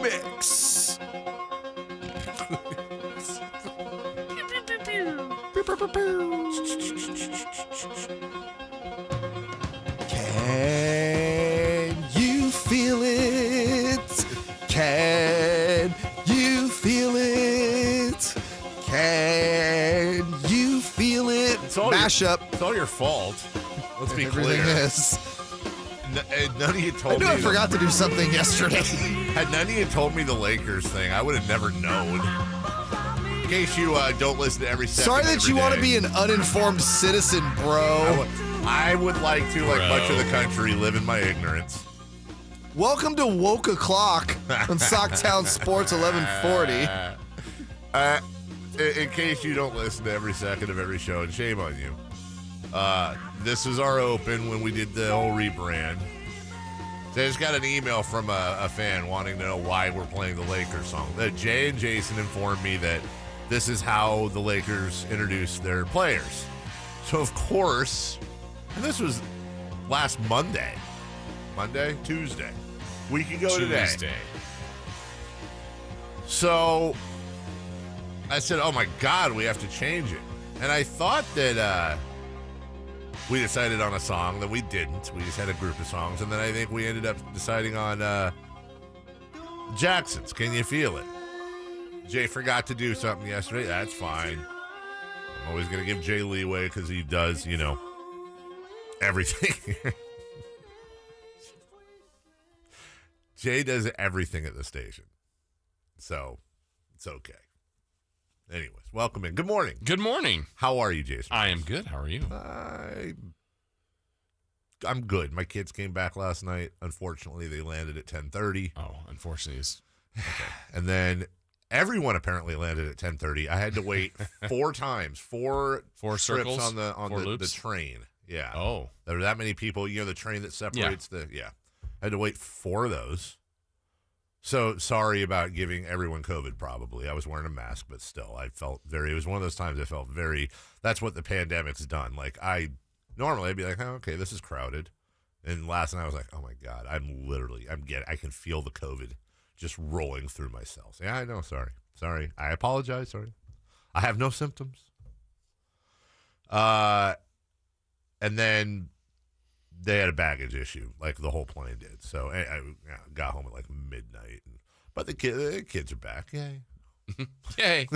mix. Can you feel it? Can you feel it? Can you feel it? Mashup. It's all your fault. Let's be clear. Everything is. None of you told I knew me. I forgot to do something yesterday. Had none of you told me the Lakers thing, I would have never known. In case you don't listen to every second. Sorry that you want to be an uninformed citizen, bro. I would like to, like much of the country, live in my ignorance. Welcome to Woke O'Clock on Socktown Sports 1140. In case you don't listen to every second of every show, and shame on you. This is our open when we did the whole rebrand. So I just got an email from a fan wanting to know why we're playing the Lakers song. Jay and Jason informed me that this is how the Lakers introduce their players. So, of course, and this was last Monday. Tuesday. Week ago today. So I said, oh my God, we have to change it. And I thought that we decided on a song. That we didn't. We just had a group of songs. And then I think we ended up deciding on Jackson's Can You Feel It? Jay forgot to do something yesterday. That's fine. I'm always going to give Jay leeway because he does, everything. Jay does everything at the station. So, it's okay. Anyways, welcome in. Good morning. Good morning. How are you, Jason? I am good. How are you? I'm good. My kids came back last night. Unfortunately, they landed at 10:30. Oh, unfortunately. Okay. And then everyone apparently landed at 10:30. I had to wait four times, four trips circles on the train. Yeah. Oh. There were that many people. The train that separates I had to wait four of those. So sorry about giving everyone COVID probably. I was wearing a mask, but still, it was one of those times I felt that's what the pandemic's done. Like I'd be like, oh, okay, this is crowded. And last night I was like, oh my God, I can feel the COVID just rolling through my cells. Yeah, I know. Sorry. I apologize. Sorry. I have no symptoms. And then they had a baggage issue, like the whole plane did. So I got home at like midnight. But the kids are back. Yay. Yay.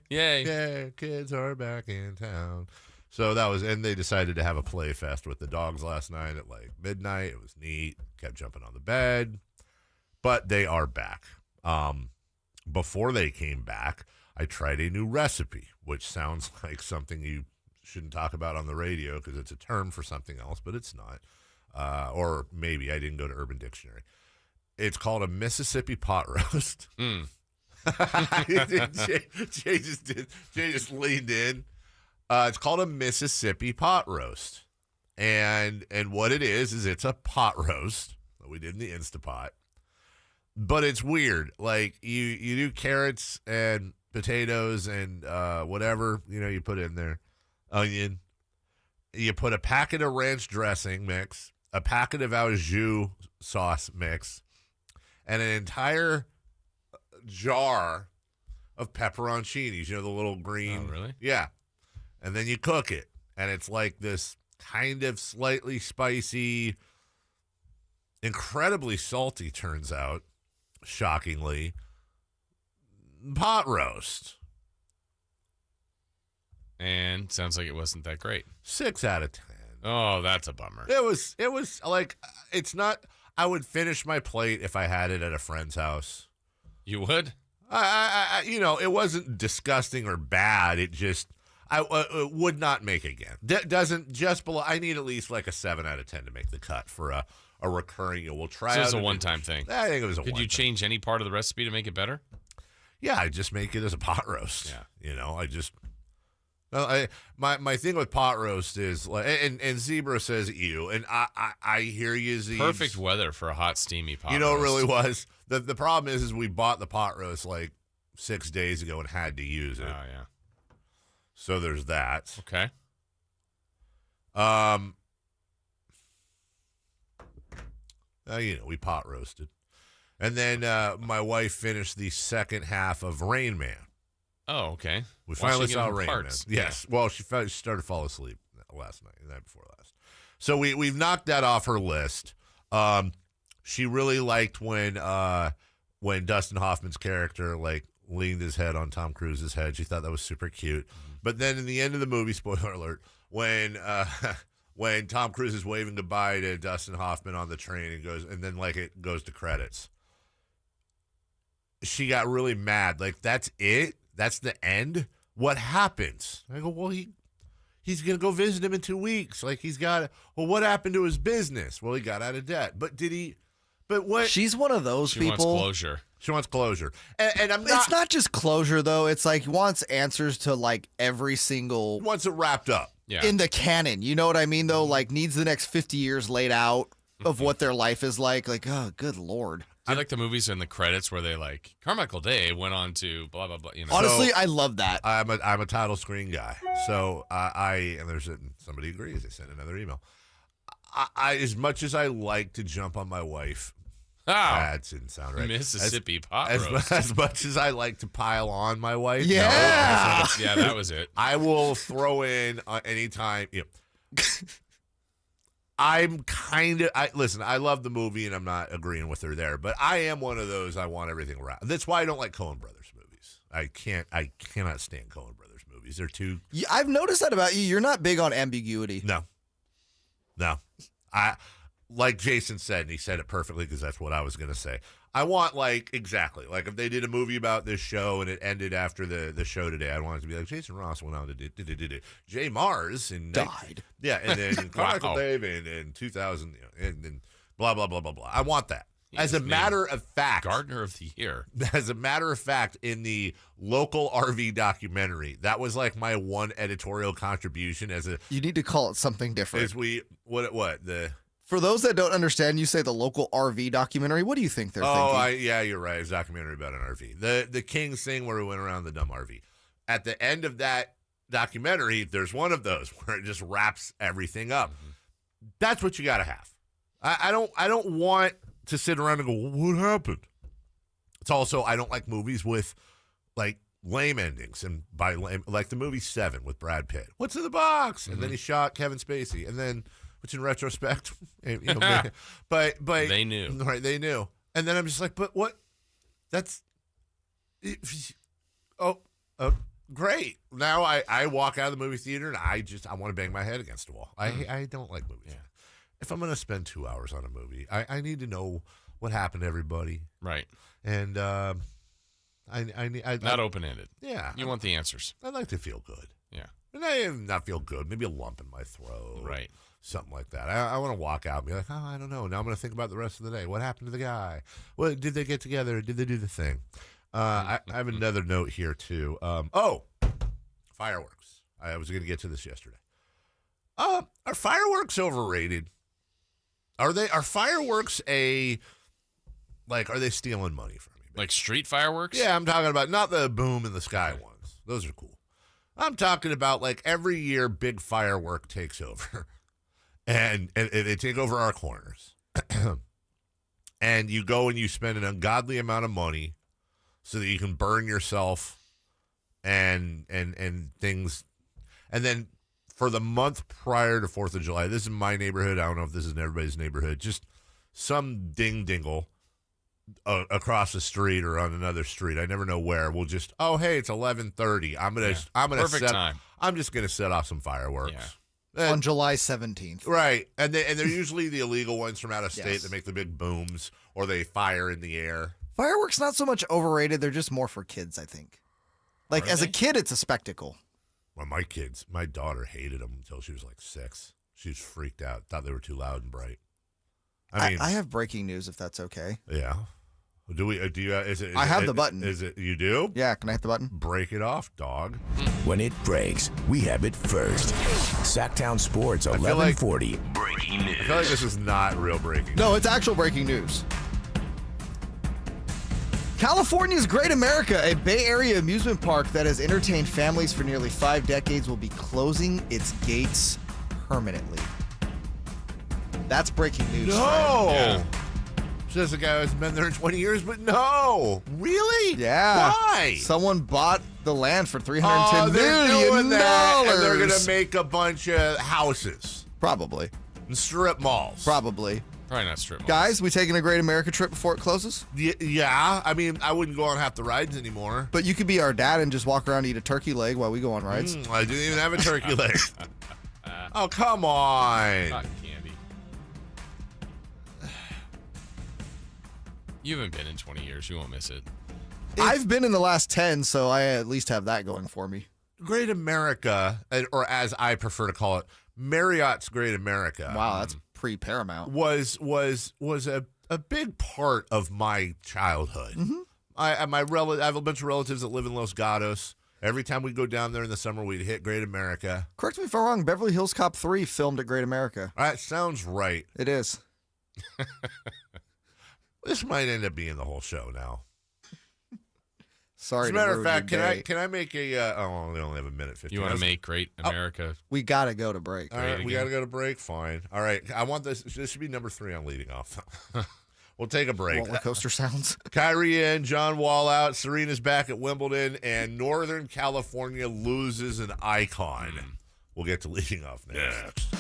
Yay. Yeah, kids are back in town. So and they decided to have a play fest with the dogs last night at like midnight. It was neat. Kept jumping on the bed. But they are back. Before they came back, I tried a new recipe, which sounds like something you shouldn't talk about on the radio because it's a term for something else, but it's not. Or maybe I didn't go to Urban Dictionary. It's called a Mississippi pot roast. Mm. Jay just leaned in. It's called a Mississippi pot roast. And what it is it's a pot roast that we did in the Instapot. But it's weird. Like you do carrots and potatoes and whatever, you put in there. Onion. You put a packet of ranch dressing mix, a packet of au jus sauce mix, and an entire jar of pepperoncinis. The little green. Oh, really? Yeah. And then you cook it. And it's like this kind of slightly spicy, incredibly salty, turns out, shockingly, pot roast. And sounds like it wasn't that great. 6 out of 10. Oh, that's a bummer. It was like, it's not, I would finish my plate if I had it at a friend's house. You would? It wasn't disgusting or bad. It just, I would not make again. Doesn't just below, I need at least like a 7 out of 10 to make the cut for a recurring. We'll try. So it was a one-time thing. I think it was a Could you change any part of the recipe to make it better? Yeah, I just make it as a pot roast. Yeah. My thing with pot roast is like, and Zebra says ew, and I hear you, Zebra. Perfect weather for a hot, steamy pot roast. It really was. The problem is we bought the pot roast like 6 days ago and had to use it. Oh, yeah. So there's that. Okay. We pot roasted. And then my wife finished the second half of Rain Man. Oh, okay. We finally saw Rain Man. parts. Yes. Well, she started to fall asleep last night, the night before last. So we've knocked that off her list. She really liked when Dustin Hoffman's character like leaned his head on Tom Cruise's head. She thought that was super cute. But then in the end of the movie, spoiler alert, when Tom Cruise is waving goodbye to Dustin Hoffman on the train and then like it goes to credits, she got really mad. Like, that's it? That's the end? What happens? I go, well, he's going to go visit him in 2 weeks. Like, what happened to his business? Well, he got out of debt. But what? She's one of those people. She wants closure. She wants closure. And I'm not. It's not just closure, though. It's like he wants answers to like every single. Wants it wrapped up. Yeah. In the canon. You know what I mean, though? Like, needs the next 50 years laid out of what their life is like. Like, oh, good Lord. I like the movies in the credits where they like Carmichael Day went on to blah blah blah. You know. Honestly, So, I love that. I'm a title screen guy. So somebody agrees. They sent another email. I as much as I like to jump on my wife. That didn't sound right. Mississippi pot roast. As much as I like to pile on my wife. Yeah. No, Yeah, that was it. I will throw in anytime. I'm listen, I love the movie and I'm not agreeing with her there, but I am one of those, I want everything wrapped. That's why I don't like Coen Brothers movies. I cannot stand Coen Brothers movies. They're too. I've noticed that about you. You're not big on ambiguity. No. Like Jason said, and he said it perfectly because that's what I was going to say. I want, exactly. Like, if they did a movie about this show and it ended after the show today, I want it to be like, Jason Ross went on to do Jay Mars and Died. Yeah, and then Carmichael David in 2000, and then blah, blah, blah, blah, blah. I want that. As a matter of fact. Gardener of the Year. As a matter of fact, in the local RV documentary, that was like my one editorial contribution You need to call it something different. For those that don't understand, you say the local RV documentary. What do you think they're thinking? Yeah, you're right. It's a documentary about an RV. The Kings thing where we went around the dumb RV. At the end of that documentary, there's one of those where it just wraps everything up. Mm-hmm. That's what you got to have. I don't want to sit around and go, well, what happened? It's also, I don't like movies with like lame endings, and by lame, like the movie Seven with Brad Pitt. What's in the box? And then he shot Kevin Spacey, and then. Which in retrospect, but they knew, right? They knew, and then I'm just like, but what? That's, great. Now I walk out of the movie theater and I want to bang my head against the wall. I don't like movies. Yeah. If I'm going to spend 2 hours on a movie, I need to know what happened to everybody, right? And I not open-ended. Yeah, you want the answers. I'd like to feel good. Yeah, and I not feel good. Maybe a lump in my throat. Right. Something like that. I want to walk out and be like, oh, I don't know. Now I'm going to think about the rest of the day. What happened to the guy? What did they get together? Did they do the thing? I have another note here too. Fireworks. I was going to get to this yesterday. Are fireworks overrated? Are fireworks are they stealing money from me? Like street fireworks? Yeah, I'm talking about not the boom in the sky ones. Those are cool. I'm talking about like every year big firework takes over. And they take over our corners. And you go and you spend an ungodly amount of money so that you can burn yourself and things. And then for the month prior to 4th of July, this is my neighborhood. I don't know if this is in everybody's neighborhood. Just some ding-dingle across the street or on another street. I never know where. We'll just, hey, it's 11:30. I'm just gonna set off some fireworks. Yeah. On July 17th. Right. And they're usually the illegal ones from out of state Yes. that make the big booms or they fire in the air. Fireworks not so much overrated. They're just more for kids, I think. Like, as a kid, it's a spectacle. Well, my daughter hated them until she was like 6. She was freaked out. Thought they were too loud and bright. I have breaking news, if that's okay. Yeah. Do you? I have the button. Is it? You do? Yeah. Can I hit the button? Break it off, dog. When it breaks, we have it first. Sacktown Sports 1140. Breaking news. I feel like this is not real breaking. No, it's actual breaking news. California's Great America, a Bay Area amusement park that has entertained families for nearly 5 decades, will be closing its gates permanently. That's breaking news. No. Yeah. Says the guy who hasn't been there in 20 years, but no. Really? Yeah. Why? Someone bought the land for $310 Oh, they're doing million. that, and they're going to make a bunch of houses Probably. and strip malls. Probably. Probably not strip malls. Guys, we taking a Great America trip before it closes? Yeah. I mean, I wouldn't go on half the rides anymore. But you could be our dad and just walk around and eat a turkey leg while we go on rides. I didn't even have a turkey leg. Oh, come on. Cotton candy. You haven't been in 20 years. You won't miss it. I've been in the last 10, so I at least have that going for me. Great America, or as I prefer to call it, Marriott's Great America. Wow, that's pre-Paramount. Was a big part of my childhood. Mm-hmm. I have a bunch of relatives that live in Los Gatos. Every time we'd go down there in the summer, we'd hit Great America. Correct me if I'm wrong, Beverly Hills Cop 3 filmed at Great America. That sounds right. It is. This might end up being the whole show now. Sorry. As a matter of fact, can I make a? We only have a minute 15. You want to make Great America? We gotta go to break. All right, we got to go to break. Fine. All right, I want this. This should be number 3 on leading off. We'll take a break. Roller coaster sounds. Kyrie in, John Wall out, Serena's back at Wimbledon, and Northern California loses an icon. We'll get to leading off next.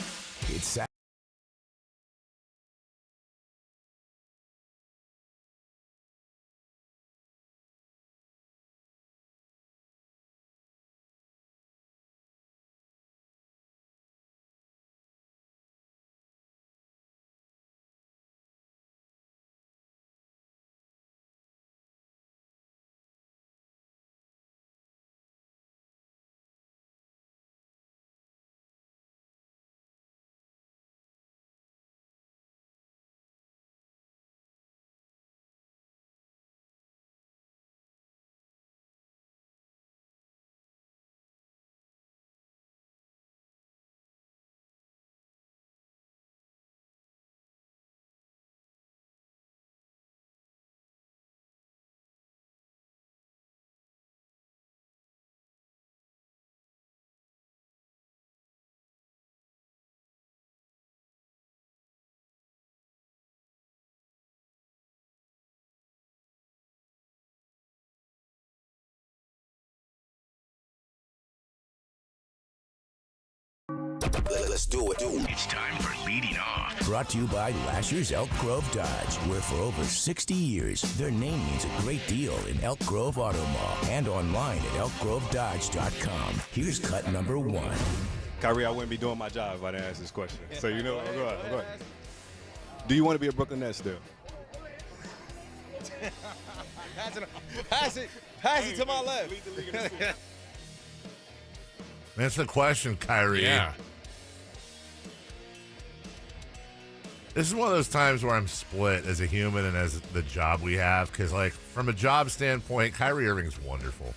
It's Saturday. Let's do it. It's time for Leading Off. Brought to you by Lasher's Elk Grove Dodge, where for over 60 years, their name means a great deal in Elk Grove Auto Mall and online at elkgrovedodge.com. Here's cut number 1. Kyrie, I wouldn't be doing my job if I didn't ask this question. So, you know, go ahead. Do you want to be a Brooklyn Nets still? Pass it to my left. That's the question, Kyrie. Yeah. This is one of those times where I'm split as a human and as the job we have, because, like, from a job standpoint, Kyrie Irving's wonderful.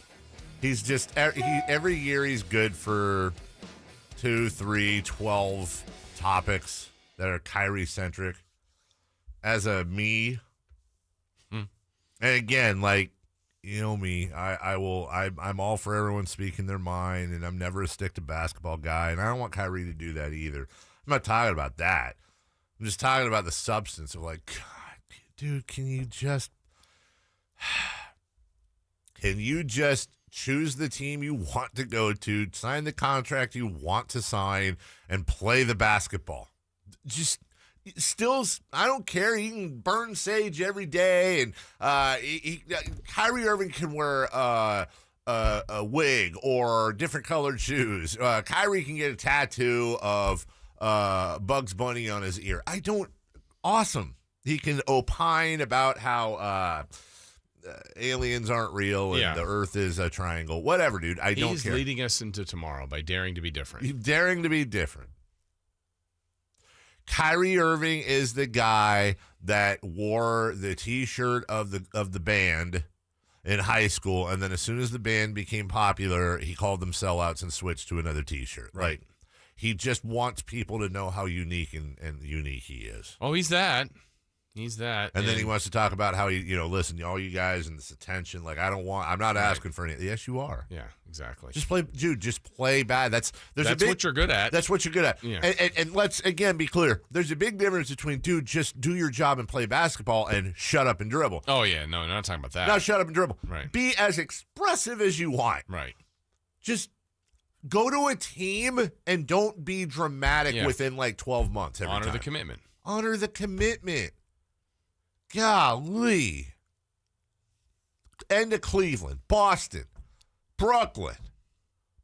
He's just every year he's good for 2, 3, 12 topics that are Kyrie-centric. As a me, and again, like, you know me, I'm all for everyone speaking their mind, and I'm never a stick-to-basketball guy, and I don't want Kyrie to do that either. I'm not talking about that. I'm just talking about the substance of, like, God, dude, can you just choose the team you want to go to, sign the contract you want to sign, and play the basketball? Just still, I don't care. He can burn sage every day, and Kyrie Irving can wear a wig or different colored shoes. Kyrie can get a tattoo of Bugs Bunny on his ear. Awesome. He can opine about how aliens aren't real and the Earth is a triangle. Whatever, dude. I don't care. He's leading us into tomorrow by daring to be different. Daring to be different. Kyrie Irving is the guy that wore the T-shirt of the band in high school, and then as soon as the band became popular, he called them sellouts and switched to another T-shirt. Right. Like, he just wants people to know how unique and unique he is. Oh, he's that. He's that. And then he wants to talk about how listen, all you guys and this attention. Like, I'm not asking for anything. Yes, you are. Yeah, exactly. Just play bad. That's what you're good at. That's what you're good at. Yeah. And let's, again, be clear. There's a big difference between, dude, just do your job and play basketball and shut up and dribble. Oh, yeah. No, not talking about that. Now shut up and dribble. Right. Be as expressive as you want. Right. Just go to a team and don't be dramatic Yeah. within like 12 months every Honor time. the commitment. Honor the commitment. Golly. End of Cleveland, Boston, Brooklyn.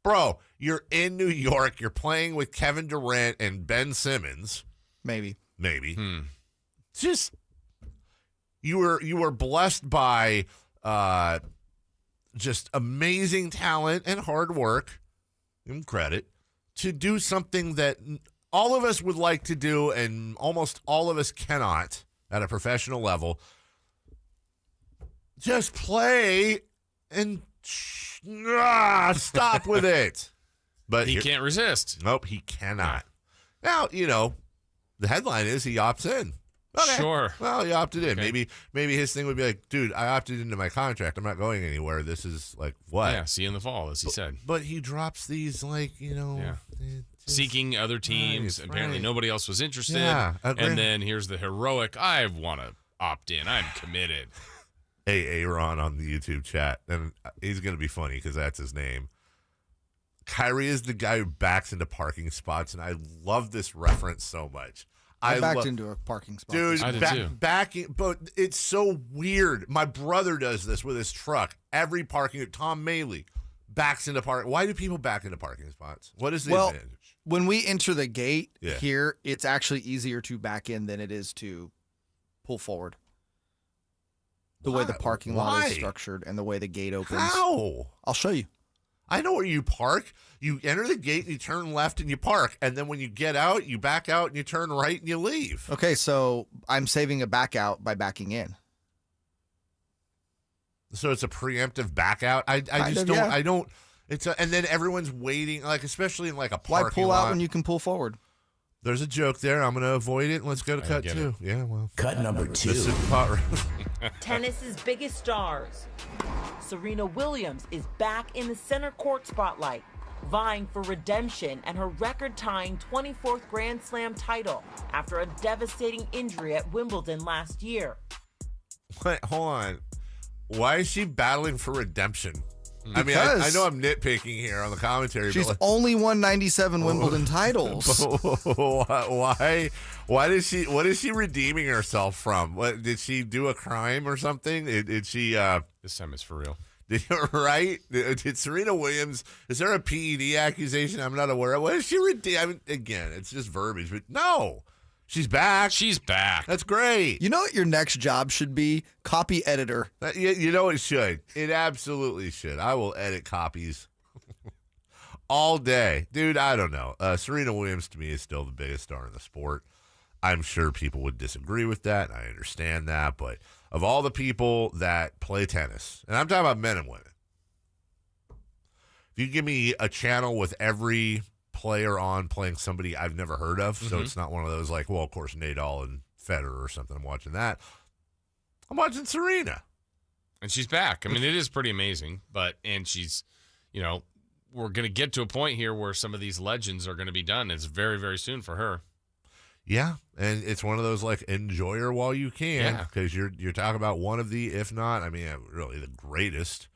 Bro, you're in New York. You're playing with Kevin Durant and Ben Simmons. Maybe. Just you were blessed by just amazing talent and hard work. Give him credit to do something that all of us would like to do, and almost all of us cannot at a professional level. Just play and stop with it. But He can't resist. Nope, he cannot. Now, the headline is he opts in. Okay. Sure. Well, he opted in. Okay. Maybe his thing would be like, dude, I opted into my contract. I'm not going anywhere. This is like what? Yeah, see you in the fall, as he said. But he drops these Yeah. just- Seeking other teams. Right, Apparently right. nobody else was interested. Yeah, agree. And then here's the heroic, I want to opt in. I'm committed. Hey, Aaron on the YouTube chat, and he's going to be funny because that's his name. Kyrie is the guy who backs into parking spots, and I love this reference so much. I backed into a parking spot. Dude, I did too. backing, but it's so weird. My brother does this with his truck. Every parking, Tom Maley backs into parking. Why do people back into parking spots? What is the advantage? When we enter the gate Yeah. here, it's actually easier to back in than it is to pull forward. The way the parking lot is Why? structured and the way the gate opens. How? I'll show you. I know where you park. You enter the gate, and you turn left, and you park. And then when you get out, you back out, and you turn right, and you leave. Okay, so I'm saving a back out by backing in. So it's a preemptive back out. I Kind just of, don't. yeah. I don't. And then everyone's waiting, like especially in like a parking Why pull lot. out when you can pull forward? There's a joke there. I'm going to avoid it. Let's go to cut get two. Yeah, well. Cut number The 2. super pot roast. Tennis's biggest stars. Serena Williams is back in the center court spotlight, vying for redemption and her record-tying 24th Grand Slam title after a devastating injury at Wimbledon last year. Wait, hold on. Why is she battling for redemption? I mean, I Because know I'm nitpicking here on the commentary, she's but only won 97 Wimbledon titles. why? Why did she? What is she redeeming herself from? What did she do a crime or something? Did she? This time it's for real. Right? Did Serena Williams? Is there a PED accusation I'm not aware of? What is she redeeming? I mean, again, it's just verbiage, but no, she's back. She's back. That's great. You know what your next job should be? Copy editor. You know it should. It absolutely should. I will edit copies all day. Dude, I don't know. Serena Williams to me is still the biggest star in the sport. I'm sure people would disagree with that, and I understand that. But of all the people that play tennis, and I'm talking about men and women, if you give me a channel with every player on playing somebody I've never heard of, so it's not one of those like, well, of course, Nadal and Federer or something, I'm watching that. I'm watching Serena. And she's back. I mean, it is pretty amazing. And she's, we're going to get to a point here where some of these legends are going to be done. It's very, very soon for her. Yeah, and it's one of those like enjoy her while you can, Yeah. because you're talking about one of the, if not, I mean, really the greatest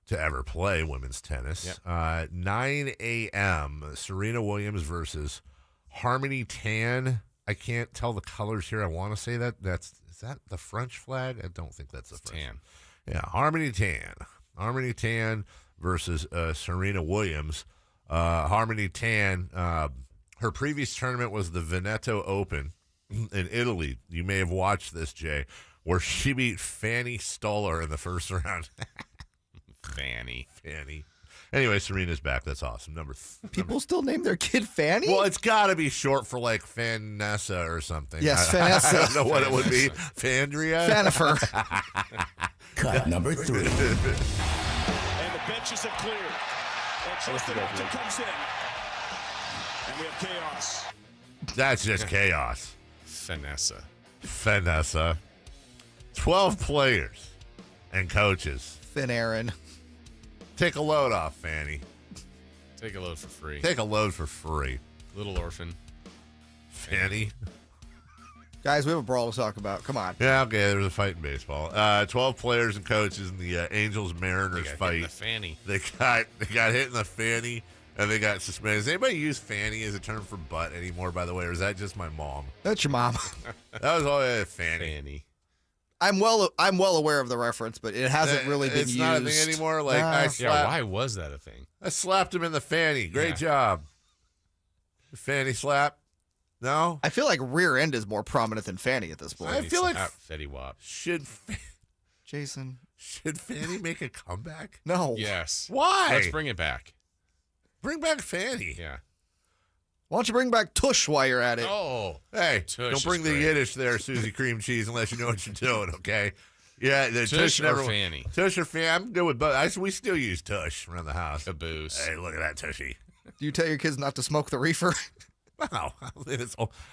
to ever play women's tennis. 9 a.m. Serena Williams versus Harmony Tan. I can't tell the colors here. I want to say is that the French flag? I don't think that's the French. Tan. Yeah, Harmony Tan versus Serena Williams. Harmony Tan. Her previous tournament was the Veneto Open in Italy. You may have watched this, Jay, where she beat Fanny Stoller in the first round. Fanny. Anyway, Serena's back. That's awesome. People still name their kid Fanny? Well, it's got to be short for like Fanessa or something. Yes, I Fanessa. don't know what it would be. Fandria? Fanifer. Cut number 3. And the benches have cleared. And Tristan Upton comes in. And we have chaos. That's just chaos. Vanessa. Vanessa. 12 players and coaches. Finn Aaron. Take a load off, Fanny. Take a load for free. Take a load for free. Little orphan. Fanny. Guys, we have a brawl to talk about. Come on. Yeah, okay, there was a fight in baseball. 12 players and coaches in the Angels-Mariners fight. Hit in the fanny. They got hit in the fanny, and they got suspended. Does anybody use fanny as a term for butt anymore, by the way, or is that just my mom? That's your mom. That was all fanny. I'm well aware of the reference, but it hasn't really been used. It's not a thing anymore. Like why was that a thing? I slapped him in the fanny. Great job. Fanny slap. No? I feel like rear end is more prominent than fanny at this point. I feel like Fetty Wap. Jason. Should Fanny make a comeback? No. Yes. Why? Let's bring it back. Bring back Fanny. Yeah. Why don't you bring back Tush while you're at it? Oh. Hey, Tush don't bring is the great. Yiddish there, Susie Cream Cheese, unless you know what you're doing, okay? Yeah, the Tush never, or Fanny? Tush or Fanny. I'm good with both. We still use Tush around the house. Caboose. Hey, look at that Tushy. Do you tell your kids not to smoke the reefer? Wow. I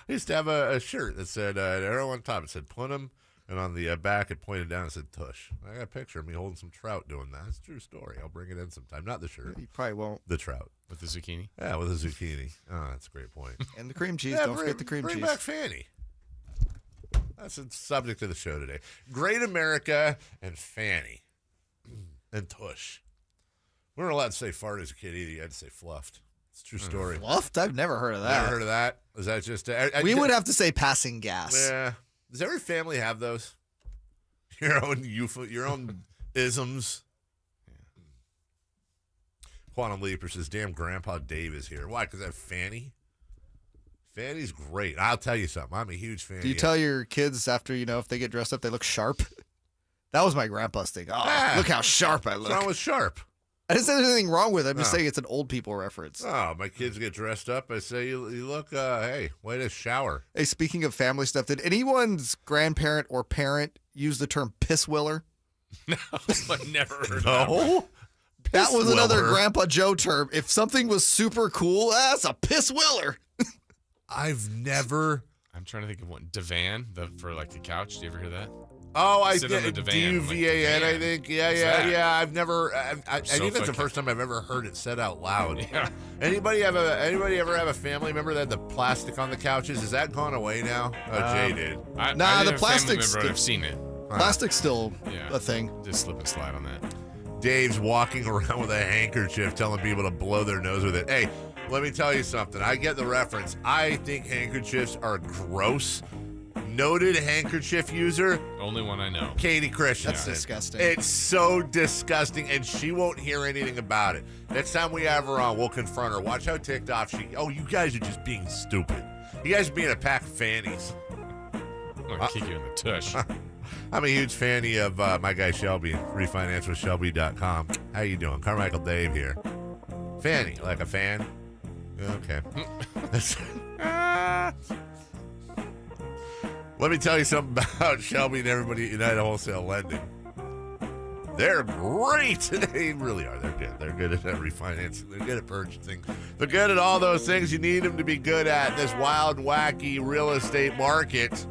used to have a shirt that said, an arrow on top. It said Punim, and on the back it pointed down and said Tush. I got a picture of me holding some trout doing that. It's a true story. I'll bring it in sometime. Not the shirt. You probably won't. The trout. With the zucchini? Yeah, with a zucchini. Oh, that's a great point. And the cream cheese. Yeah, Don't forget the cream bring cheese. back Fanny. That's the subject of the show today. Great America and Fanny. And Tush. We weren't allowed to say fart as a kid either. You had to say fluffed. It's a true story. Fluffed? I've never heard of that. Never heard of that? Is that just... We would have to say passing gas. Yeah. Does every family have those? Your own isms? Quantum Leaper says, damn, Grandpa Dave is here. Why? Because I have Fanny? Fanny's great. I'll tell you something. I'm a huge fan. Do you tell your kids after, if they get dressed up, they look sharp? That was my grandpa's thing. Oh, look how sharp I look. What's wrong with sharp? I didn't say there's anything wrong with it. I'm just saying it's an old people reference. Oh, my kids get dressed up. I say, you look, hey, way to shower. Hey, speaking of family stuff, did anyone's grandparent or parent use the term piss willer? No, I've never heard of that. No? That was another willer? Grandpa Joe term. If something was super cool, that's a piss willer. I've never... I'm trying to think of one. Divan, for like the couch. Do you ever hear that? Oh, I Sit on the did. divan. D-U-V-A-N, I Divan. think. What's Yeah. that? I've never... I think that's Sofa the first time I've ever heard it said out loud. Yeah. Anybody ever have a family member that had the plastic on the couches? Is that gone away now? Oh, Jay did. I Nah, didn't the have a family plastic's member, I've seen it. Plastic's still Yeah. a thing. Just slip and slide on that. Dave's walking around with a handkerchief telling people to blow their nose with it. Hey, let me tell you something. I get the reference. I think handkerchiefs are gross. Noted handkerchief user, Only one I know. Katie Christensen. That's disgusting. It's so disgusting, and she won't hear anything about it. Next time we have her on, we'll confront her. Watch how ticked off she... Oh, you guys are just being stupid. You guys are being a pack of fannies. I'm going to kick you in the tush. I'm a huge fanny of my guy Shelby, refinance.shelby.com. How you doing? Carmichael Dave here. Fanny, like a fan? Okay. Let me tell you something about Shelby and everybody at United Wholesale Lending. They're great. They really are. They're good. They're good at refinancing. They're good at purchasing. They're good at all those things you need them to be good at. This wild, wacky real estate market.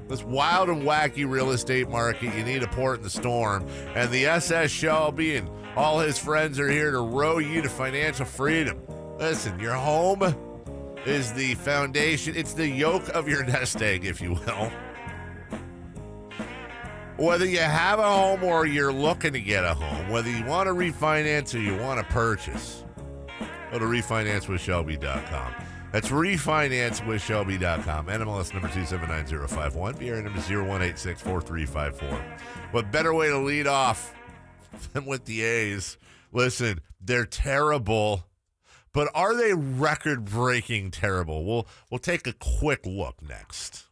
This wild and wacky real estate market, you need a port in the storm. And the SS Shelby and all his friends are here to row you to financial freedom. Listen, your home is the foundation. It's the yolk of your nest egg, if you will. Whether you have a home or you're looking to get a home, whether you want to refinance or you want to purchase, go to refinancewithshelby.com. That's refinancewithshelby.com. NMLS number 279051. BR number 01864354. What better way to lead off than with the A's? Listen, they're terrible, but are they record-breaking terrible? We'll take a quick look next.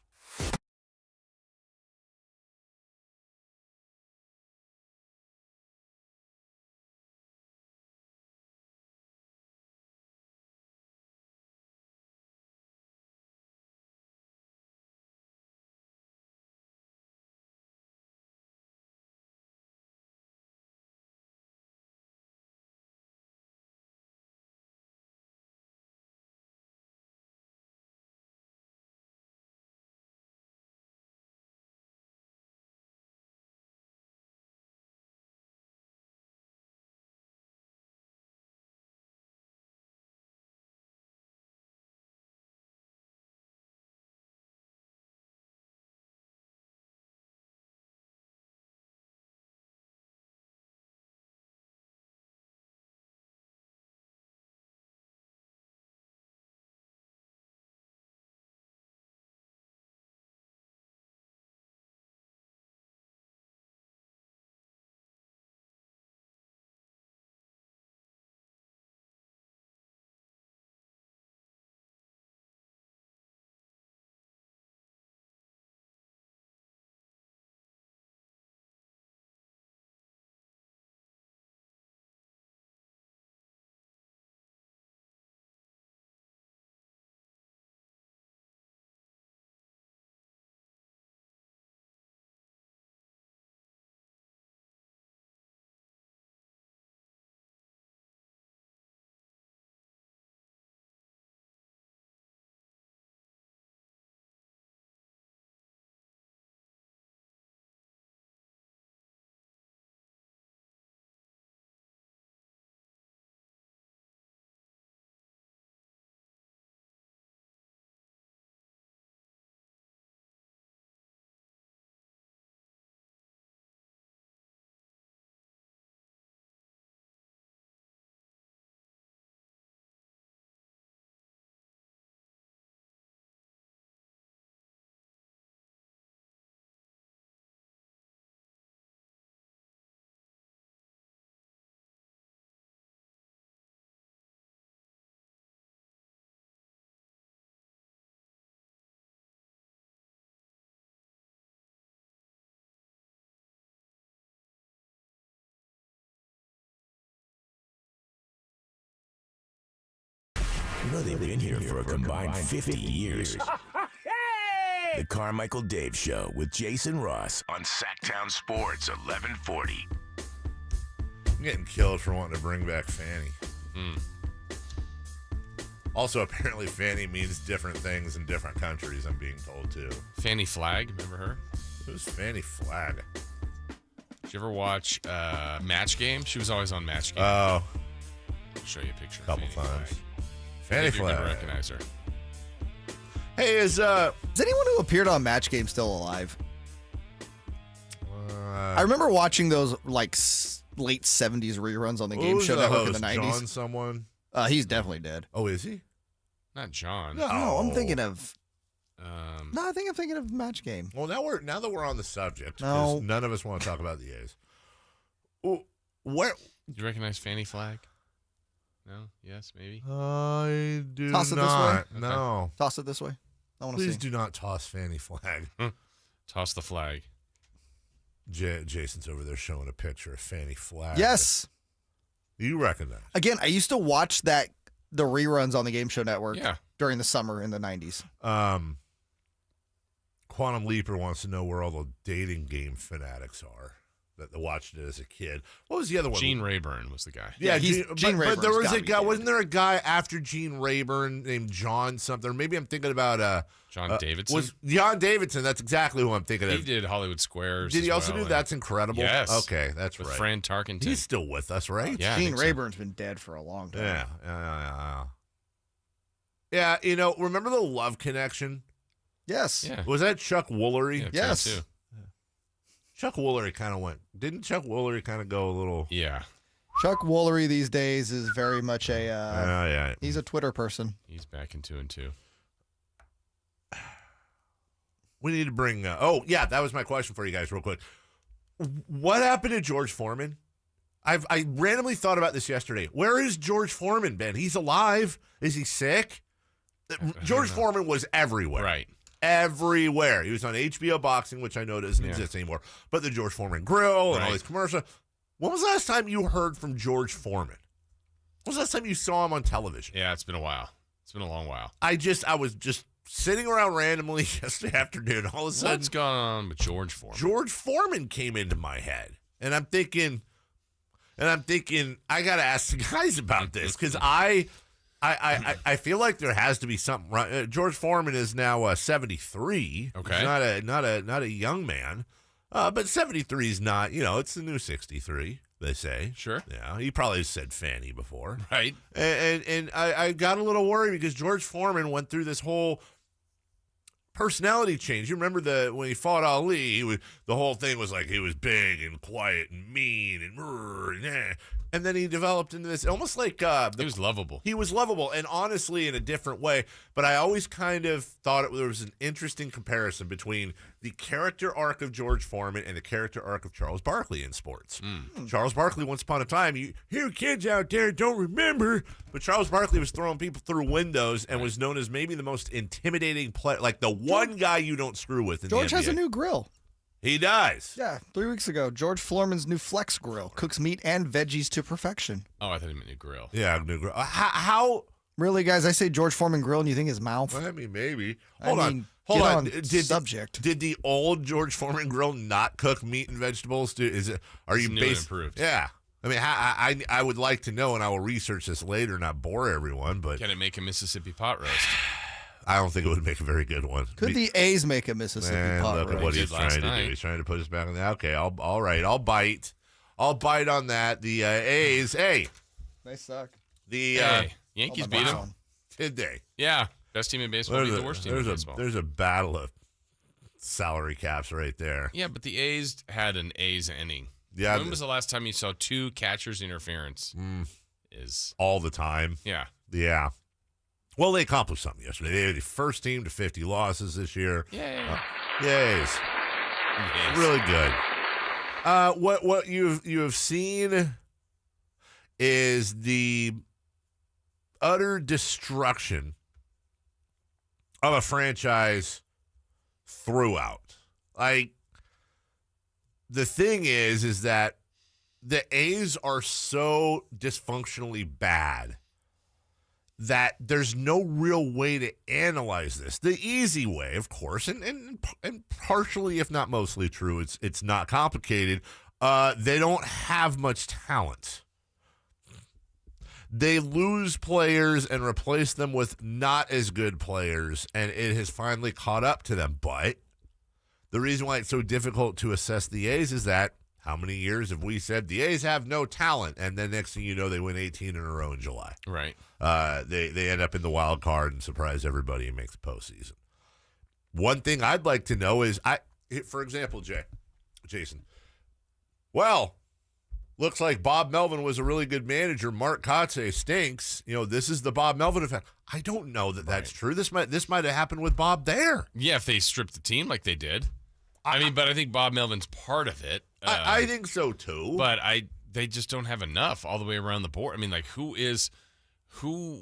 They've been here for a combined 50 years. The Carmichael Dave Show with Jason Ross On Sacktown Sports 1140. I'm getting killed for wanting to bring back Fanny. Also, apparently, Fanny means different things in different countries, I'm being told, too. Fanny Flagg, remember her? Who's Fanny Flagg? Did you ever watch Match Game? She was always on Match Game. Oh, I'll show you a picture. a couple of Fanny times. Flagg. Fanny If you're Flagg. gonna recognize her. Hey, Is anyone who appeared on Match Game still alive? I remember watching those like late 70s reruns on the Game who's Show the Network in host? the 90s. John someone? He's definitely dead. Oh, is he? Not John. No. No, I'm thinking of. Um, No, I think I'm thinking of Match Game. Well, now that we're on the subject, No. because none of us want to talk about the A's. Where? do you recognize Fanny Flagg? No? Yes? Maybe? I do Toss it this not. way? No. Toss it this way. I want to Please see. do not toss Fanny Flagg. Toss the flag. Jason's over there showing a picture of Fanny Flagg. Yes. You recognize. Again, I used to watch the reruns on the Game Show Network Yeah. during the summer in the 90s. Quantum Leaper wants to know where all the dating game fanatics are that watched it as a kid. What was the other one? Gene Rayburn was the guy. Yeah, Gene Gene but there Rayburn's was gotta a be guy. dead. Wasn't there a guy after Gene Rayburn named John something? Or maybe I'm thinking about John Davidson. Was John Davidson? That's exactly who I'm thinking He of. did Hollywood Squares. Did he as also well, do That's Incredible? Yes. Okay, that's with right. Fran Tarkenton. He's still with us, right? Yeah, I Gene think so. Rayburn's been dead for a long time. Yeah. Yeah, you know, remember the Love Connection? Yes. Yeah. Was that Chuck Woolery? Yeah, Yes. too. Chuck Woolery kind of went. Didn't Chuck Woolery kind of go a little? Yeah. Chuck Woolery these days is very much a. Yeah. He's a Twitter person. He's back in 2 and 2. We need to bring. That was my question for you guys, real quick. What happened to George Foreman? I randomly thought about this yesterday. Where is George Foreman been? He's alive. Is he sick? George Foreman was everywhere. Right. Everywhere. He was on HBO Boxing, which I know doesn't exist anymore. But the George Foreman Grill and all these commercials. When was the last time you heard from George Foreman? When was the last time you saw him on television? Yeah, it's been a while. It's been a long while. I was just sitting around randomly yesterday afternoon. All of a sudden, What's going on with George Foreman? George Foreman came into my head. And I'm thinking, I got to ask the guys about this because I feel like there has to be something right. George Foreman is now 73. Okay. He's not a young man. But 73 is not, it's the new 63, they say. Sure. Yeah. He probably said Fanny before. Right. And I got a little worried because George Foreman went through this whole personality change. You remember when he fought Ali, the whole thing was like he was big and quiet and mean and then he developed into this almost like He was lovable. He was lovable and honestly in a different way. But I always kind of thought there was an interesting comparison between the character arc of George Foreman and the character arc of Charles Barkley in sports. Charles Barkley, once upon a time, you hear kids out there don't remember, but Charles Barkley was throwing people through windows and was known as maybe the most intimidating player, like the one guy you don't screw with in George the NBA. has a new grill. He does. Yeah, 3 weeks ago, George Foreman's new Flex Grill cooks meat and veggies to perfection. Oh, I thought he meant new grill. Yeah, new grill. How? Really, guys? I say George Foreman grill, and you think his mouth? I mean, maybe. I Hold mean, on. get on subject. Did the old George Foreman grill not cook meat and vegetables? Are you new and improved. Yeah. I mean, I would like to know, and I will research this later, not bore everyone, but Can it make a Mississippi pot roast? I don't think it would make a very good one. Could the A's make a Mississippi pot look at roast? what He he's did trying last to do. night. He's trying to put us back on that. Okay, all right. I'll bite. I'll bite on that. The A's. Hey, They suck. the Hey, Yankees Oh, beat my him. God. did they? Yeah. Best team in baseball beat the worst team in baseball. There's a battle of salary caps right there. Yeah, but the A's had an A's inning. Yeah, When was the last time you saw 2 catchers interference? all the time. Yeah. Yeah. Well, they accomplished something yesterday. They were the first team to 50 losses this year. Yeah. Yes. Really good. What you have seen is the utter destruction of a franchise throughout. Like, the thing is that the A's are so dysfunctionally bad. that there's no real way to analyze this. The easy way, of course, and partially, if not mostly true, it's not complicated. They don't have much talent. They lose players and replace them with not as good players, and it has finally caught up to them. But the reason why it's so difficult to assess the A's is that how many years have we said the A's have no talent, and then next thing you know, they win 18 in a row in July. Right. They end up in the wild card and surprise everybody and make the postseason. One thing I'd like to know is, for example, Jason, well, looks like Bob Melvin was a really good manager. Mark Kotsay stinks. This is the Bob Melvin effect. I don't know that that's true. This might have happened with Bob there. Yeah, if they stripped the team like they did. But I think Bob Melvin's part of it. I think so too. But they just don't have enough all the way around the board. I mean, like who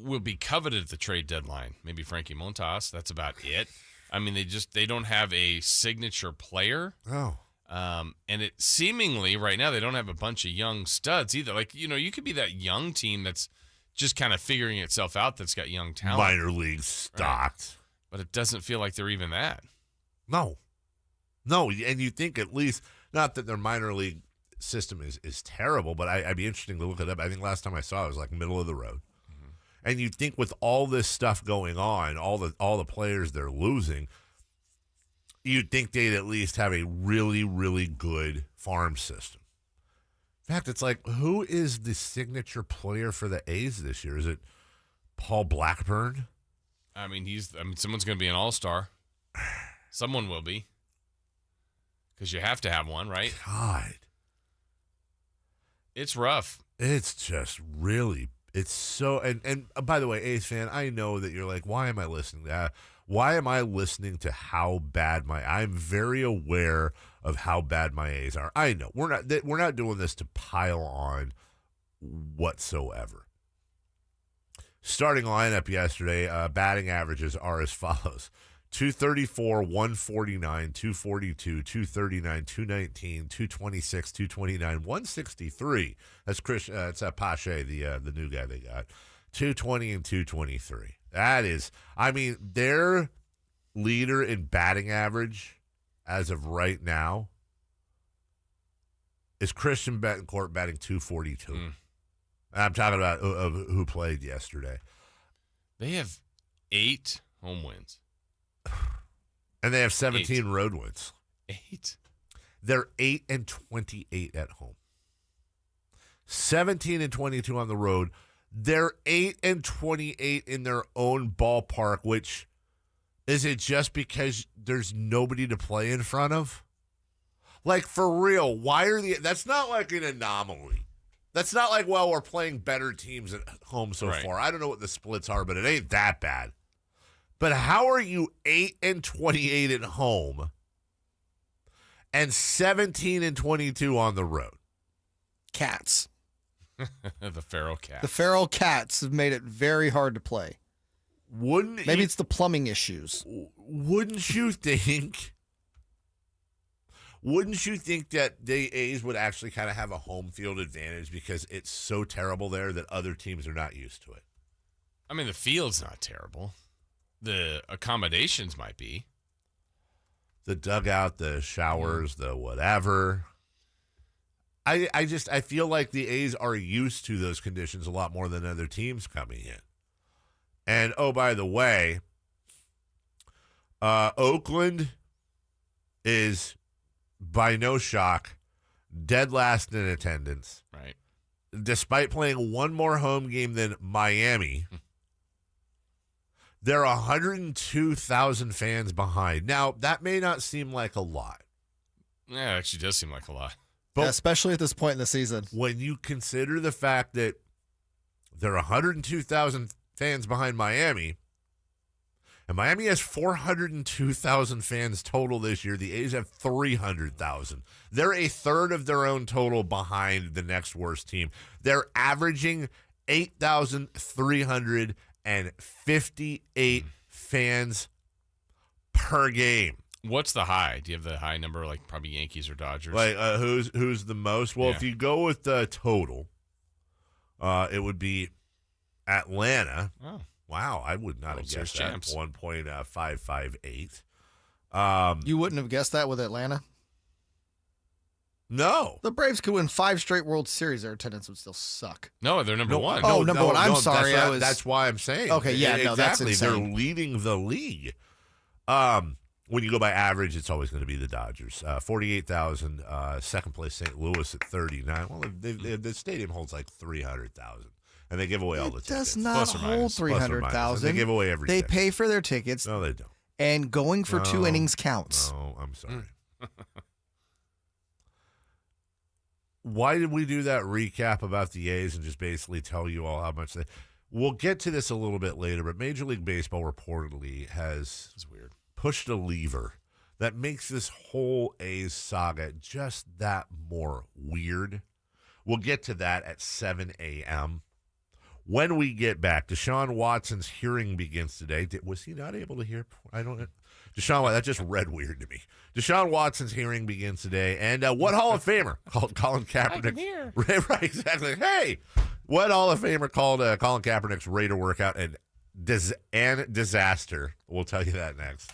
will be coveted at the trade deadline? Maybe Frankie Montas. That's about it. I mean, they don't have a signature player. Oh. And it seemingly right now they don't have a bunch of young studs either. Like, you could be that young team that's just kind of figuring itself out that's got young talent. Minor league stocked. Right. But it doesn't feel like they're even that. No, and you think at least, not that their minor league system is terrible, but I'd be interesting to look it up. I think last time I saw it was like middle of the road. Mm-hmm. And you'd think with all this stuff going on, all the players they're losing, you'd think they'd at least have a really, really good farm system. In fact, it's like, who is the signature player for the A's this year? Is it Paul Blackburn? I mean, someone's going to be an all-star. Someone will be. Because you have to have one, right? God. It's rough. It's just really, it's so, and by the way, A's fan, I know that you're like, why am I listening to that? Why am I listening to how bad I'm very aware of how bad my A's are. I know we're not doing this to pile on whatsoever. Starting lineup yesterday, batting averages are as follows: 234, 149, 242, 239, 219, 226, 229, 163. That's Chris. It's Pache, the new guy they got. 220 and 223. That is, I mean, their leader in batting average as of right now is Christian Betancourt batting 242. I'm talking about who played yesterday. They have 8 home wins. And they have 17 road wins. 8? They're 8 and 28 at home. 17 and 22 on the road. They're 8 and 28 in their own ballpark, which is it just because there's nobody to play in front of? Like, for real, that's not like an anomaly. That's not like, well, we're playing better teams at home so far. I don't know what the splits are, but it ain't that bad. But how are you 8 and 28 at home and 17 and 22 on the road? Cats. The feral cats. The feral cats have made it very hard to play. Maybe it's the plumbing issues. Wouldn't you think? Wouldn't you think that the A's would actually kind of have a home field advantage because it's so terrible there that other teams are not used to it? I mean, the field's not terrible. The accommodations might be. The dugout, the showers, the whatever. I feel like the A's are used to those conditions a lot more than other teams coming in. And, oh, by the way, Oakland is, by no shock, dead last in attendance. Right. Despite playing one more home game than Miami, they're 102,000 fans behind. Now, that may not seem like a lot. Yeah, it actually does seem like a lot. But yeah, especially at this point in the season. When you consider the fact that there are 102,000 fans behind Miami, and Miami has 402,000 fans total this year. The A's have 300,000. They're a third of their own total behind the next worst team. They're averaging 8,358 fans per game. What's the high? Do you have the high number, like probably Yankees or Dodgers? Like who's the most? Well, if you go with the total, it would be Atlanta. Oh. Wow, I would not World have guessed Series that. champs. 1.558. You wouldn't have guessed that with Atlanta? No. The Braves could win 5 straight World Series. Their attendance would still suck. No, they're number one. Oh, number one. I'm sorry, That's why I'm saying. Okay, yeah, no, that's exactly. insane. They're leading the league. When you go by average, it's always going to be the Dodgers. 48,000. Second place, St. Louis at 39. Well, the stadium holds like 300,000, and they give away all the It tickets. does not Plus or hold minus. Plus or minus. 300,000. They give away every They ticket. pay for their tickets, No, they don't. and going for 2 No. innings counts. No, I'm sorry. Why did we do that recap about the A's and just basically tell you all how much they... We'll get to this a little bit later, but Major League Baseball reportedly has pushed a lever that makes this whole A's saga just that more weird. We'll get to that at 7 a.m. When we get back, Deshaun Watson's hearing begins today. Was he not able to hear? I don't know. Deshaun Watson, that just read weird to me. Deshaun Watson's hearing begins today. And what Hall of Famer called Colin Kaepernick? I can hear. Right, exactly. Hey, what Hall of Famer called Colin Kaepernick's Raider workout and disaster? We'll tell you that next.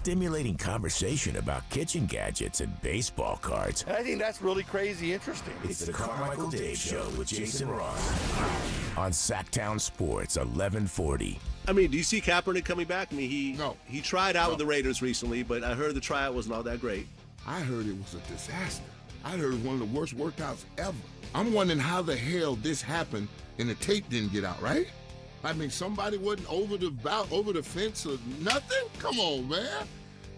stimulating conversation about kitchen gadgets and baseball cards. I think that's really crazy interesting. It's the Carmichael Dave Show with Jason Ross on Sacktown Sports 1140. I mean, do you see Kaepernick coming back? I mean, he tried out with the Raiders recently, but I heard the tryout wasn't all that great. I heard it was a disaster. I heard it was one of the worst workouts ever. I'm wondering how the hell this happened and the tape didn't get out, right? I mean, somebody wasn't over the fence or nothing? Come on, man.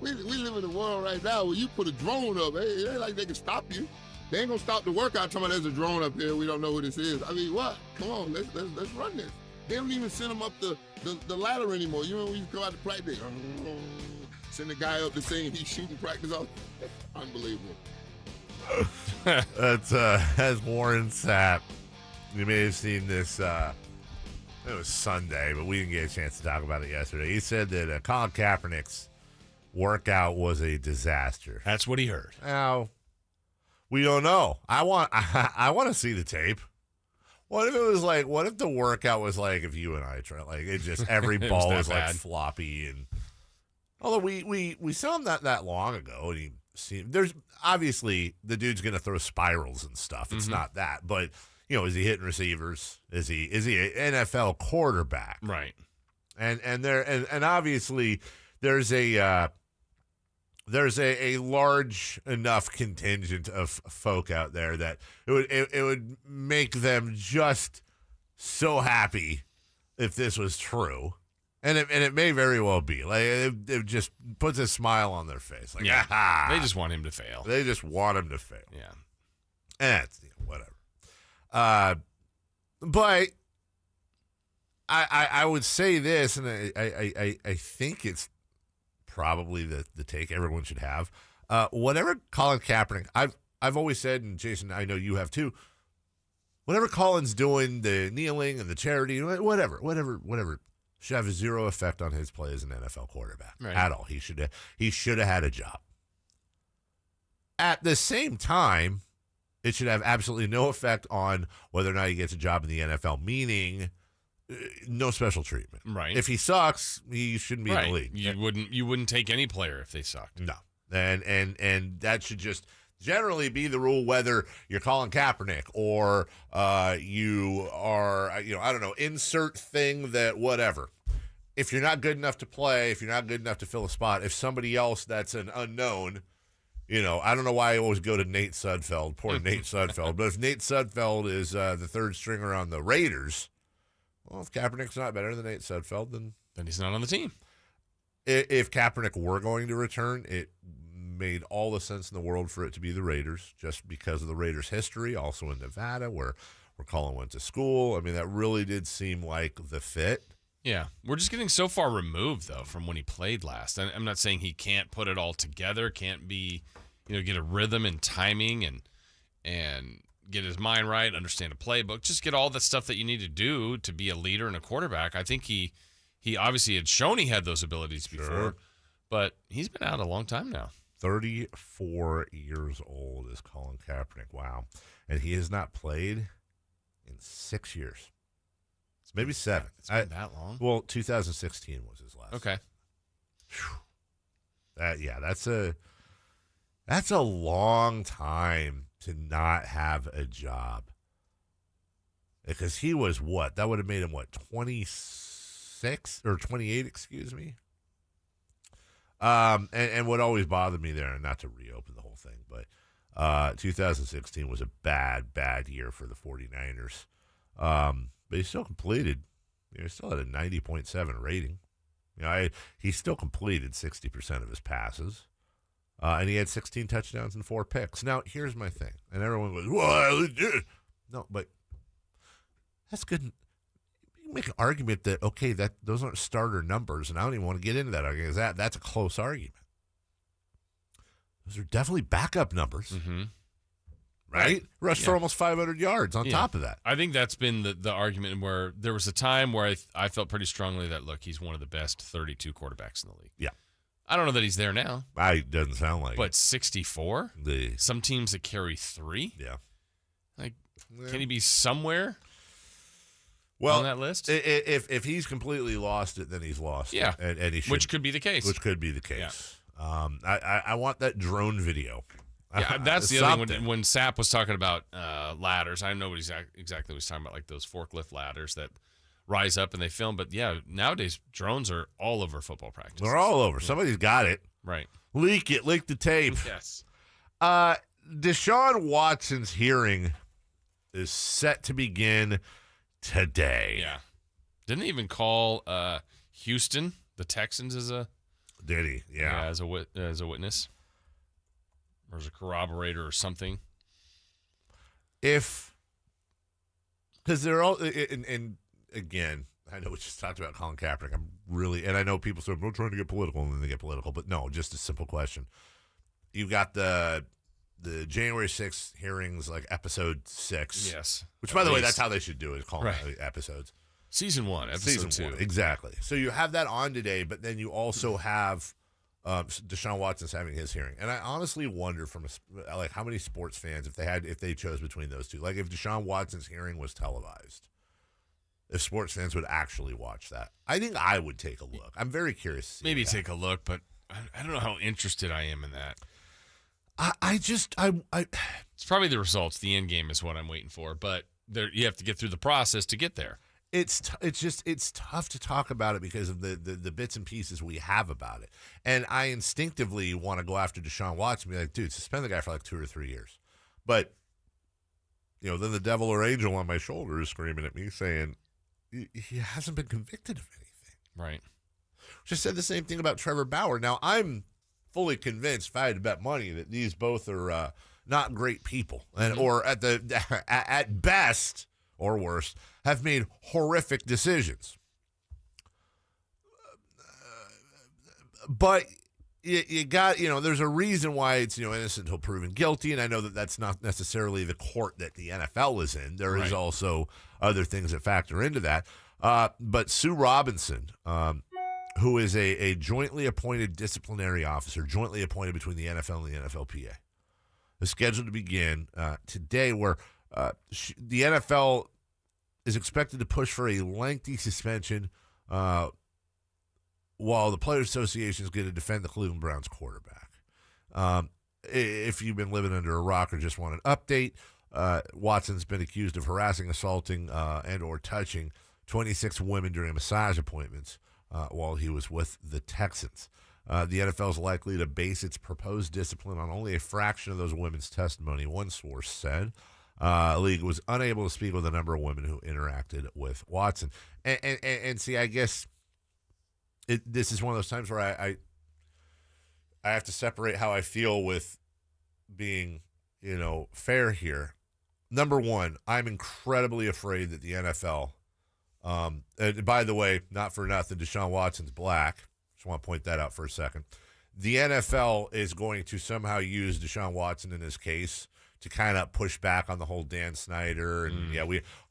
We live in a world right now where you put a drone up. Hey, it ain't like they can stop you. They ain't gonna stop the workout talking about there's a drone up here. We don't know who this is. I mean, what? Come on, let's run this. They don't even send them up the ladder anymore. You know when you go out to practice, send the guy up the thing, he's shooting practice off. Unbelievable. That's Warren Sapp. You may have seen this. It was Sunday, but we didn't get a chance to talk about it yesterday. He said that Colin Kaepernick's workout was a disaster. That's what he heard. Now, we don't know. I want to see the tape. What if it was like? What if the workout was like if you and I tried? Like it just every ball was like floppy and. Although we saw him not that long ago, and there's obviously the dude's going to throw spirals and stuff. It's not that, but. Is he hitting receivers? Is he an NFL quarterback? Right. And obviously there's a large enough contingent of folk out there that it would make them just so happy if this was true. And it may very well be. Like it just puts a smile on their face. Like, yeah. They just want him to fail. They just want him to fail. Yeah. And it's whatever. But I would say this, and I think it's probably the take everyone should have. Whatever Colin Kaepernick, I've always said, and Jason, I know you have too. Whatever Colin's doing, the kneeling and the charity, whatever, should have zero effect on his play as an NFL quarterback at all. He should have had a job. At the same time, it should have absolutely no effect on whether or not he gets a job in the NFL, meaning no special treatment. Right. If he sucks, he shouldn't be in the league. You wouldn't take any player if they sucked. No. And that should just generally be the rule, whether you're Colin Kaepernick or you are, I don't know, insert thing that whatever. If you're not good enough to play, if you're not good enough to fill a spot, if somebody else that's an unknown, I don't know why I always go to Nate Sudfeld, poor Nate Sudfeld, but if Nate Sudfeld is the third stringer on the Raiders, well, if Kaepernick's not better than Nate Sudfeld, then he's not on the team. If Kaepernick were going to return, it made all the sense in the world for it to be the Raiders, just because of the Raiders' history, also in Nevada, where Colin went to school. I mean, that really did seem like the fit. Yeah, we're just getting so far removed, though, from when he played last. I'm not saying he can't put it all together, can't be, get a rhythm and timing and get his mind right, understand a playbook, just get all the stuff that you need to do to be a leader and a quarterback. I think he obviously had shown he had those abilities before, but he's been out a long time now. 34 years old is Colin Kaepernick. Wow. And he has not played in 6 years. Maybe 7. It's been that long? Well, 2016 was his last. Okay. That's a long time to not have a job. Because he was what? That would have made him 26 or 28, excuse me. And what always bothered me there, and not to reopen the whole thing, but 2016 was a bad year for the 49ers. But he still completed. He still had a 90.7 rating. He still completed 60% of his passes. And he had 16 touchdowns and 4 picks. Now, here's my thing. And everyone goes, well, no, but that's good. You can make an argument that, okay, those aren't starter numbers, and I don't even want to get into that argument. That's a close argument. Those are definitely backup numbers. Mm-hmm. Right? Rushed for almost 500 yards on top of that. I think that's been the argument where there was a time where I felt pretty strongly that, look, he's one of the best 32 quarterbacks in the league. Yeah. I don't know that he's there now. It doesn't sound like but 64? Some teams that carry 3? Yeah. Can he be somewhere? well, on that list. If he's completely lost it, then he's lost. Yeah, it. And he should, which could be the case. Which could be the case. Yeah. I want that drone video. Yeah, that's the other thing. When Sapp was talking about ladders, I know what exactly what he's talking about, like those forklift ladders that rise up and they film. But yeah, nowadays drones are all over football practice. They're all over. Somebody's got it. Right. Leak it. Leak the tape. Yes. Deshaun Watson's hearing is set to begin today. Yeah. Didn't they even call Houston, the Texans, as a did he? Yeah, as a witness or as a corroborator or something. Because they're all and again, I know we just talked about Colin Kaepernick. And I know people say we're trying to get political, and then they get political, but no, just a simple question. You've got the January 6th hearings, like episode 6. Yes. Which, by the way, that's how they should do it, call them episodes. Season 1, episode 2. Exactly. So you have that on today, but then you also have Deshaun Watson's having his hearing. And I honestly wonder like how many sports fans, if they chose between those two, like if Deshaun Watson's hearing was televised, if sports fans would actually watch that. I think I would take a look. I'm very curious to see Maybe take a look, but I don't know how interested I am in that. It's probably the results. The end game is what I'm waiting for, but you have to get through the process to get there. It's tough to talk about it because of the bits and pieces we have about it. And I instinctively want to go after Deshaun Watson and be like, dude, suspend the guy for like 2 or 3 years. But, then the devil or angel on my shoulder is screaming at me saying, he hasn't been convicted of anything. Right. Just said the same thing about Trevor Bauer. Now, I'm fully convinced, if I had to bet money, that these both are not great people, and or at best or worst, have made horrific decisions. But you got, there's a reason why it's, innocent until proven guilty, and I know that that's not necessarily the court that the NFL is in. There is also other things that factor into that. But Sue Robinson, who is a jointly appointed disciplinary officer, jointly appointed between the NFL and the NFLPA, is scheduled to begin today, where the NFL is expected to push for a lengthy suspension while the Players Association is going to defend the Cleveland Browns quarterback. If you've been living under a rock or just want an update, Watson's been accused of harassing, assaulting, and or touching 26 women during massage appointments while he was with the Texans. The NFL is likely to base its proposed discipline on only a fraction of those women's testimony, one source said. The league was unable to speak with a number of women who interacted with Watson. And see, I guess this is one of those times where I have to separate how I feel with being, fair here. Number one, I'm incredibly afraid that the NFL, and by the way, not for nothing, Deshaun Watson's black. Just want to point that out for a second. The NFL is going to somehow use Deshaun Watson in this case to kind of push back on the whole Dan Snyder. And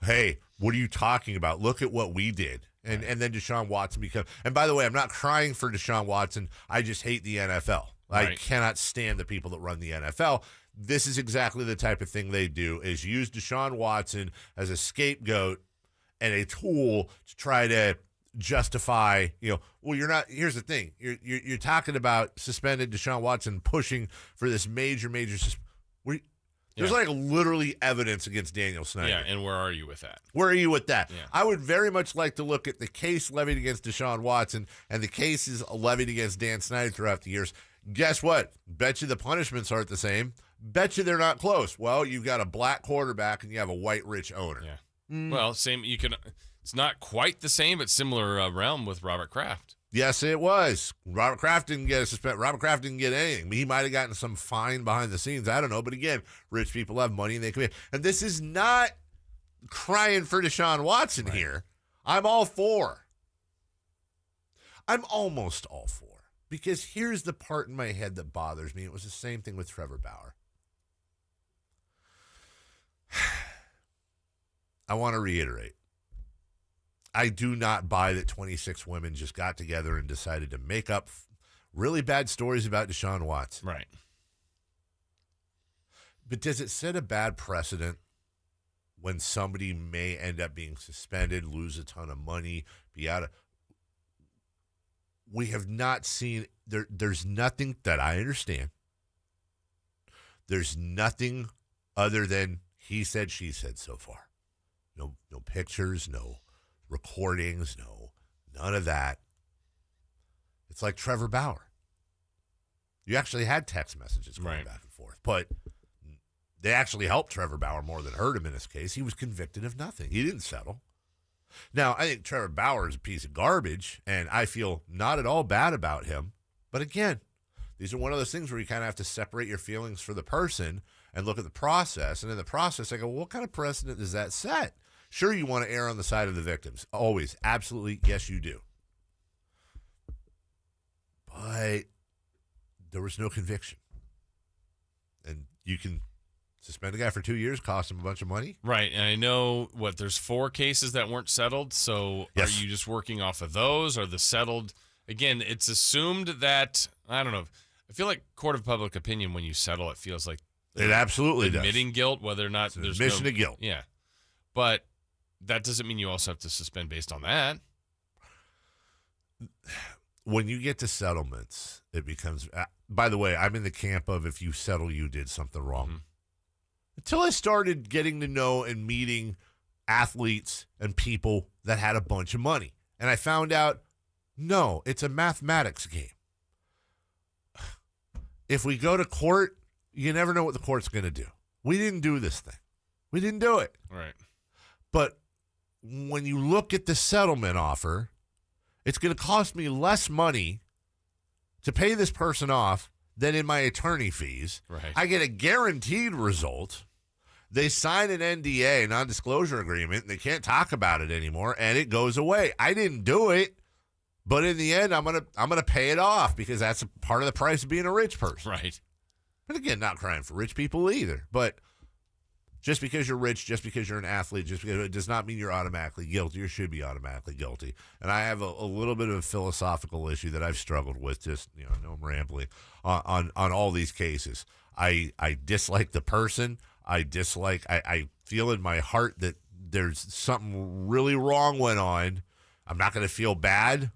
hey, what are you talking about? Look at what we did. And then Deshaun Watson and by the way, I'm not crying for Deshaun Watson. I just hate the NFL. I cannot stand the people that run the NFL. This is exactly the type of thing they do, is use Deshaun Watson as a scapegoat and a tool to try to justify, you're not. Here's the thing: you're talking about suspended Deshaun Watson pushing for this major. There's like literally evidence against Daniel Snyder. Yeah, and where are you with that? Where are you with that? Yeah. I would very much like to look at the case levied against Deshaun Watson and the cases levied against Dan Snyder throughout the years. Guess what? Bet you the punishments aren't the same. Bet you they're not close. Well, you've got a black quarterback and you have a white rich owner. Yeah. Well, same. It's not quite the same, but similar realm with Robert Kraft. Yes, it was. Robert Kraft didn't get a suspension. Robert Kraft didn't get anything. He might have gotten some fine behind the scenes. I don't know. But again, rich people have money and they come in. And this is not crying for Deshaun Watson here. I'm all for. I'm almost all for. Because here's the part in my head that bothers me. It was the same thing with Trevor Bauer. I want to reiterate. I do not buy that 26 women just got together and decided to make up really bad stories about Deshaun Watson. Right. But does it set a bad precedent when somebody may end up being suspended, lose a ton of money, be out of. We have not seen there's nothing that I understand. There's nothing other than he said, she said so far. No pictures, no recordings, none of that. It's like Trevor Bauer. You actually had text messages going back and forth, but they actually helped Trevor Bauer more than hurt him in this case. He was convicted of nothing. He didn't settle. Now, I think Trevor Bauer is a piece of garbage, and I feel not at all bad about him. But again, these are one of those things where you kind of have to separate your feelings for the person and look at the process. And in the process, I go, well, what kind of precedent does that set? Sure, you want to err on the side of the victims. Always. Absolutely. Yes, you do. But there was no conviction. And you can suspend a guy for 2 years, cost him a bunch of money. Right. And I know, there's 4 cases that weren't settled. So yes. Are you just working off of those? Are the settled? Again, it's assumed that, I don't know. I feel like court of public opinion, when you settle, it feels like it absolutely admitting does. Guilt, whether or not there's admission of guilt. Yeah. But that doesn't mean you also have to suspend based on that. When you get to settlements, it becomes, by the way, I'm in the camp of if you settle, you did something wrong. Mm-hmm. Until I started getting to know and meeting athletes and people that had a bunch of money. And I found out, no, it's a mathematics game. If we go to court, you never know what the court's going to do. We didn't do this thing. We didn't do it. Right. But when you look at the settlement offer, it's going to cost me less money to pay this person off than in my attorney fees. Right. I get a guaranteed result. They sign an NDA, non-disclosure agreement, and they can't talk about it anymore, and it goes away. I didn't do it, but in the end, I'm gonna pay it off because that's a part of the price of being a rich person. Right. But again, not crying for rich people either. But just because you're rich, just because you're an athlete, just because it does not mean you're automatically guilty or should be automatically guilty. And I have a little bit of a philosophical issue that I've struggled with. Just I know I'm rambling on all these cases. I dislike the person. I feel in my heart that there's something really wrong went on. I'm not going to feel bad,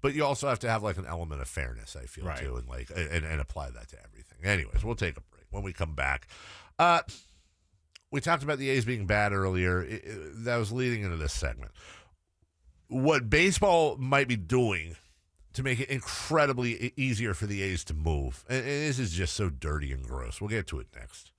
but you also have to have like an element of fairness, I feel, too, and apply that to everything. Anyways, we'll take a break. When we come back, we talked about the A's being bad earlier. That was leading into this segment. What baseball might be doing to make it incredibly easier for the A's to move. And this is just so dirty and gross. We'll get to it next.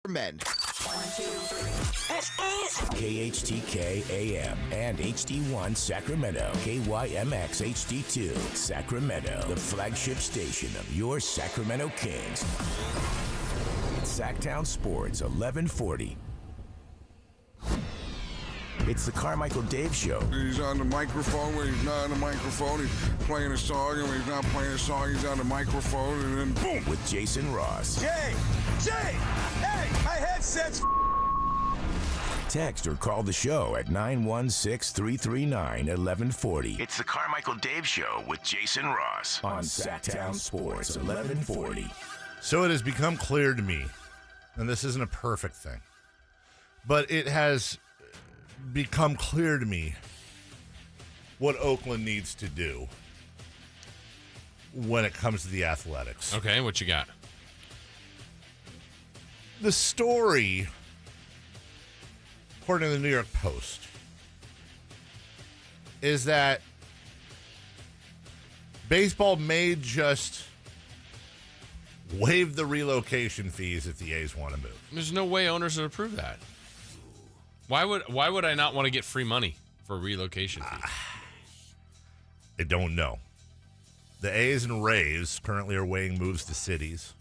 for men. KHTK AM and HD1 Sacramento. KYMX HD2 Sacramento. The flagship station of your Sacramento Kings. Sacktown Sports 1140. It's the Carmichael Dave Show. He's on the microphone when he's not on the microphone. He's playing a song, and when he's not playing a song, he's on the microphone, and then boom! With Jason Ross. Jay, hey, my headset's Text or call the show at 916-339-1140. It's the Carmichael Dave Show with Jason Ross on Sacktown Sports 1140. So it has become clear to me, and this isn't a perfect thing, but it has become clear to me what Oakland needs to do when it comes to the Athletics. Okay, what you got? The story, according to the New York Post, is that baseball may just waive the relocation fees if the A's want to move. There's no way owners would approve that. Why would I not want to get free money for a relocation fee? I don't know. The A's and Rays currently are weighing moves to cities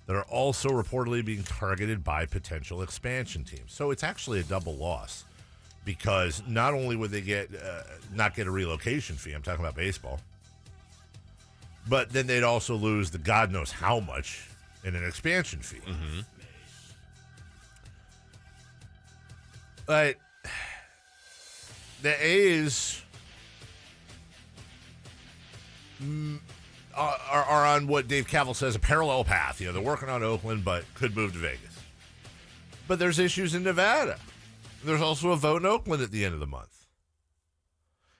that are also reportedly being targeted by potential expansion teams. So it's actually a double loss because not only would they not get a relocation fee, I'm talking about baseball, but then they'd also lose the God knows how much in an expansion fee. Mm-hmm. But the A's are on what Dave Cavill says a parallel path. You know, they're working on Oakland, but could move to Vegas. But there's issues in Nevada. There's also a vote in Oakland at the end of the month.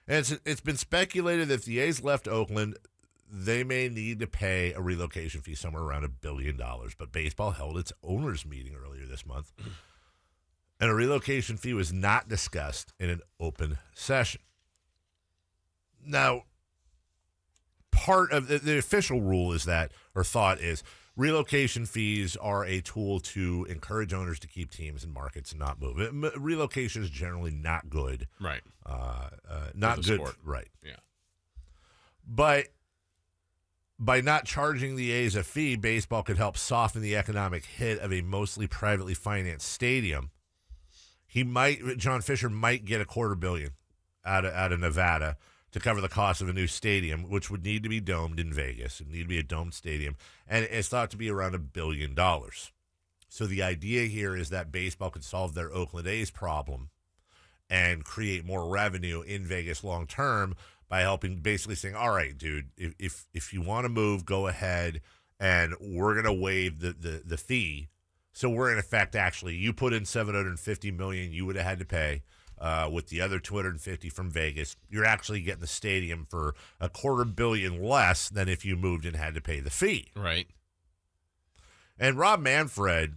And it's been speculated that if the A's left Oakland, they may need to pay a relocation fee somewhere around $1 billion. But baseball held its owners' meeting earlier this month, and a relocation fee was not discussed in an open session. Now, part of the official rule is that, or thought is, relocation fees are a tool to encourage owners to keep teams in markets and not move. Relocation is generally not good. Right. Not good. Sport. Right. Yeah. But by not charging the A's a fee, baseball could help soften the economic hit of a mostly privately financed stadium. John Fisher might get $250 million out of Nevada to cover the cost of a new stadium, which would need to be domed in Vegas. It would need to be a domed stadium, and it's thought to be around $1 billion. So the idea here is that baseball could solve their Oakland A's problem and create more revenue in Vegas long term by helping, basically saying, all right, dude, if you want to move, go ahead, and we're going to waive the fee. So we're in effect, actually, you put in $750 million you would have had to pay. With the other $250 from Vegas, you're actually getting the stadium for $250 million less than if you moved and had to pay the fee. Right. And Rob Manfred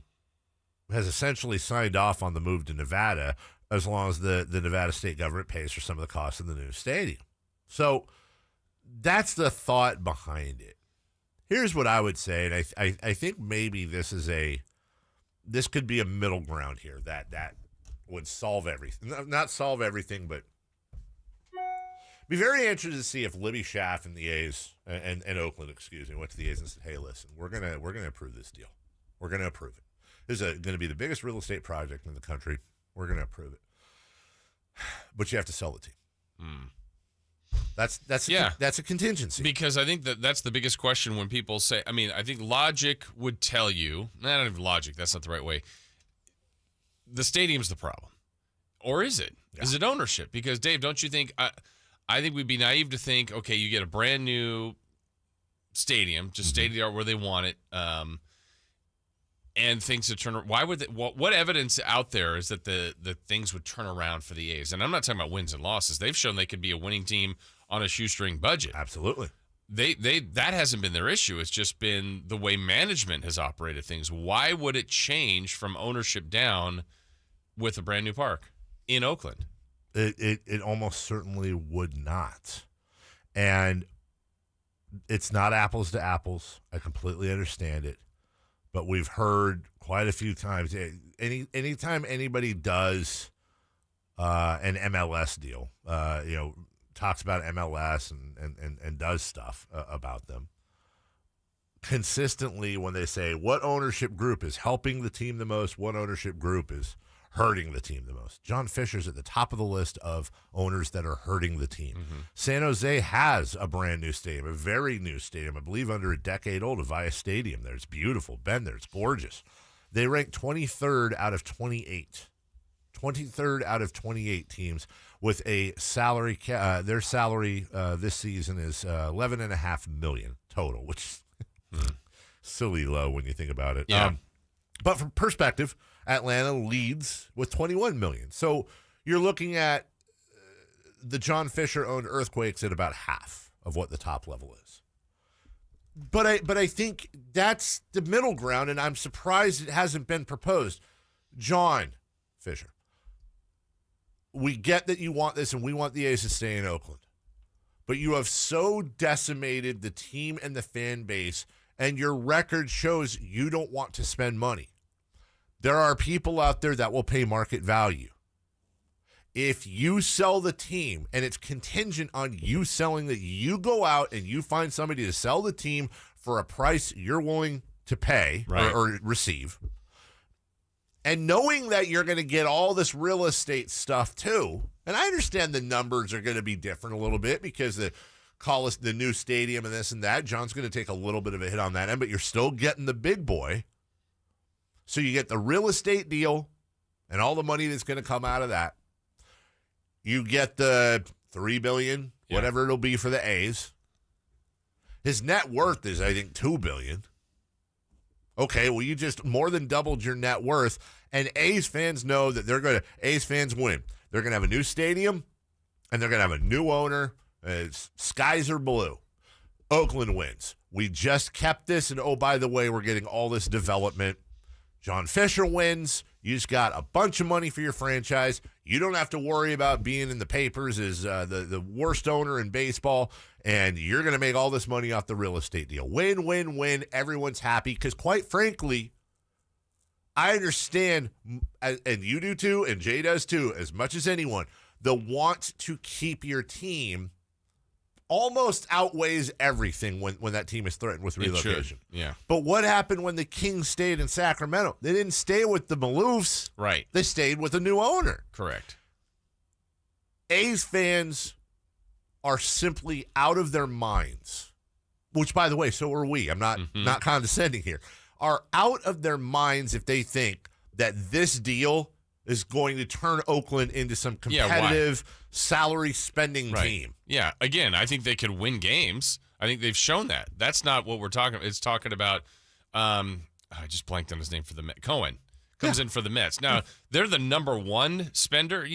has essentially signed off on the move to Nevada as long as the Nevada state government pays for some of the costs of the new stadium. So that's the thought behind it. Here's what I would say, and I think maybe this could be a middle ground here that would solve everything. Not solve everything, but be very interested to see if Libby Schaff and the A's and Oakland, went to the A's and said, "Hey, listen, we're gonna approve this deal. We're gonna approve it. This is going to be the biggest real estate project in the country. We're gonna approve it, but you have to sell the team." That's a contingency. Because I think that's the biggest question when people say, I mean, I think logic would tell you, not even logic, that's not the right way. The stadium's the problem. Or is it? Yeah. Is it ownership? Because, Dave, don't you think, I think we'd be naive to think, okay, you get a brand new stadium, just state of the art where they want it, and things to turn around. Why would what evidence out there is that the things would turn around for the A's? And I'm not talking about wins and losses. They've shown they could be a winning team on a shoestring budget. Absolutely. That hasn't been their issue. It's just been the way management has operated things. Why would it change from ownership down with a brand new park in Oakland? It almost certainly would not. And it's not apples to apples. I completely understand it. but we've heard quite a few times. Anytime anybody does an MLS deal, talks about MLS and does stuff about them, consistently when they say what ownership group is helping the team the most, what ownership group is hurting the team the most, John Fisher's at the top of the list of owners that are hurting the team. Mm-hmm. San Jose has a brand new stadium, a very new stadium, I believe under a decade old, Avaya Stadium. There, it's beautiful. Been there, it's gorgeous. They rank 23rd out of 28. 23rd out of 28 teams with a salary. Their salary this season is $11.5 million total, which is silly low when you think about it. Yeah. But for perspective, Atlanta leads with $21 million. So you're looking at the John Fisher-owned Earthquakes at about half of what the top level is. But I think that's the middle ground, and I'm surprised it hasn't been proposed. John Fisher, we get that you want this, and we want the A's to stay in Oakland. But you have so decimated the team and the fan base, and your record shows you don't want to spend money. There are people out there that will pay market value. If you sell the team, and it's contingent on you selling, that you go out and you find somebody to sell the team for a price you're willing to pay or receive, and knowing that you're going to get all this real estate stuff too, and I understand the numbers are going to be different a little bit because the new stadium and this and that, John's going to take a little bit of a hit on that end, but you're still getting the big boy. So you get the real estate deal and all the money that's going to come out of that. You get the $3 billion, whatever it'll be for the A's. His net worth is, I think, $2 billion. Okay, well, you just more than doubled your net worth, and A's fans know that A's fans win. They're going to have a new stadium, and they're going to have a new owner. Skies are blue. Oakland wins. We just kept this, and oh, by the way, we're getting all this development. John Fisher wins. You just got a bunch of money for your franchise. You don't have to worry about being in the papers as the worst owner in baseball, and you're going to make all this money off the real estate deal. Win, win, win. Everyone's happy because, quite frankly, I understand, and you do too, and Jay does too, as much as anyone, the want to keep your team almost outweighs everything when that team is threatened with relocation. Yeah. But what happened when the Kings stayed in Sacramento? They didn't stay with the Maloofs. Right. They stayed with a new owner. Correct. A's fans are simply out of their minds, which, by the way, so are we. I'm not condescending here. Are out of their minds if they think that this deal is going to turn Oakland into some competitive salary spending team. Yeah. Again, I think they could win games. I think they've shown that. That's not what we're talking about. It's talking about, I just blanked on his name for the Mets. Cohen comes in for the Mets. Now, they're the number one spender.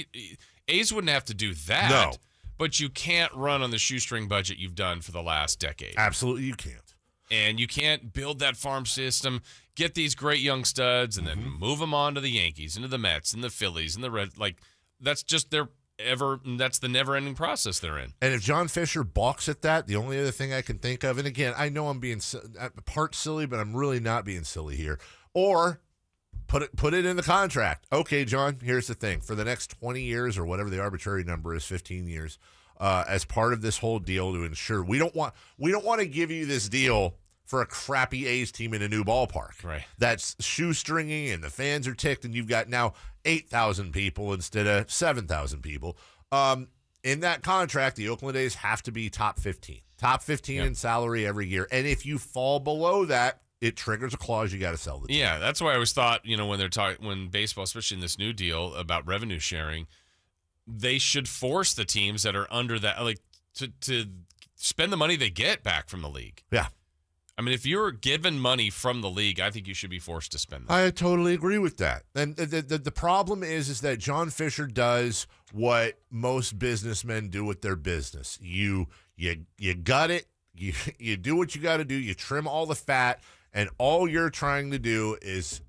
A's wouldn't have to do that. No. But you can't run on the shoestring budget you've done for the last decade. Absolutely, you can't. And you can't build that farm system, get these great young studs, and then move them on to the Yankees, into the Mets, and the Phillies, and the Reds. Like, that's just that's the never-ending process they're in. And if John Fisher balks at that, the only other thing I can think of, and again, I know I'm being part silly, but I'm really not being silly here, or put it in the contract. Okay, John, here's the thing. For the next 20 years, or whatever the arbitrary number is, 15 years, as part of this whole deal to ensure we don't want to give you this deal for a crappy A's team in a new ballpark. Right. That's shoestringing and the fans are ticked and you've got now 8,000 people instead of 7,000 people. In that contract, the Oakland A's have to be top 15. Top 15 in salary every year. And if you fall below that, it triggers a clause you got to sell the team. Yeah, that's why I always thought, when they're when baseball, especially in this new deal about revenue sharing, they should force the teams that are under that, like, to spend the money they get back from the league. Yeah. I mean, if you're given money from the league, I think you should be forced to spend that. I totally agree with that. And the problem is that John Fisher does what most businessmen do with their business. You gut it. You do what you got to do. You trim all the fat. And all you're trying to do is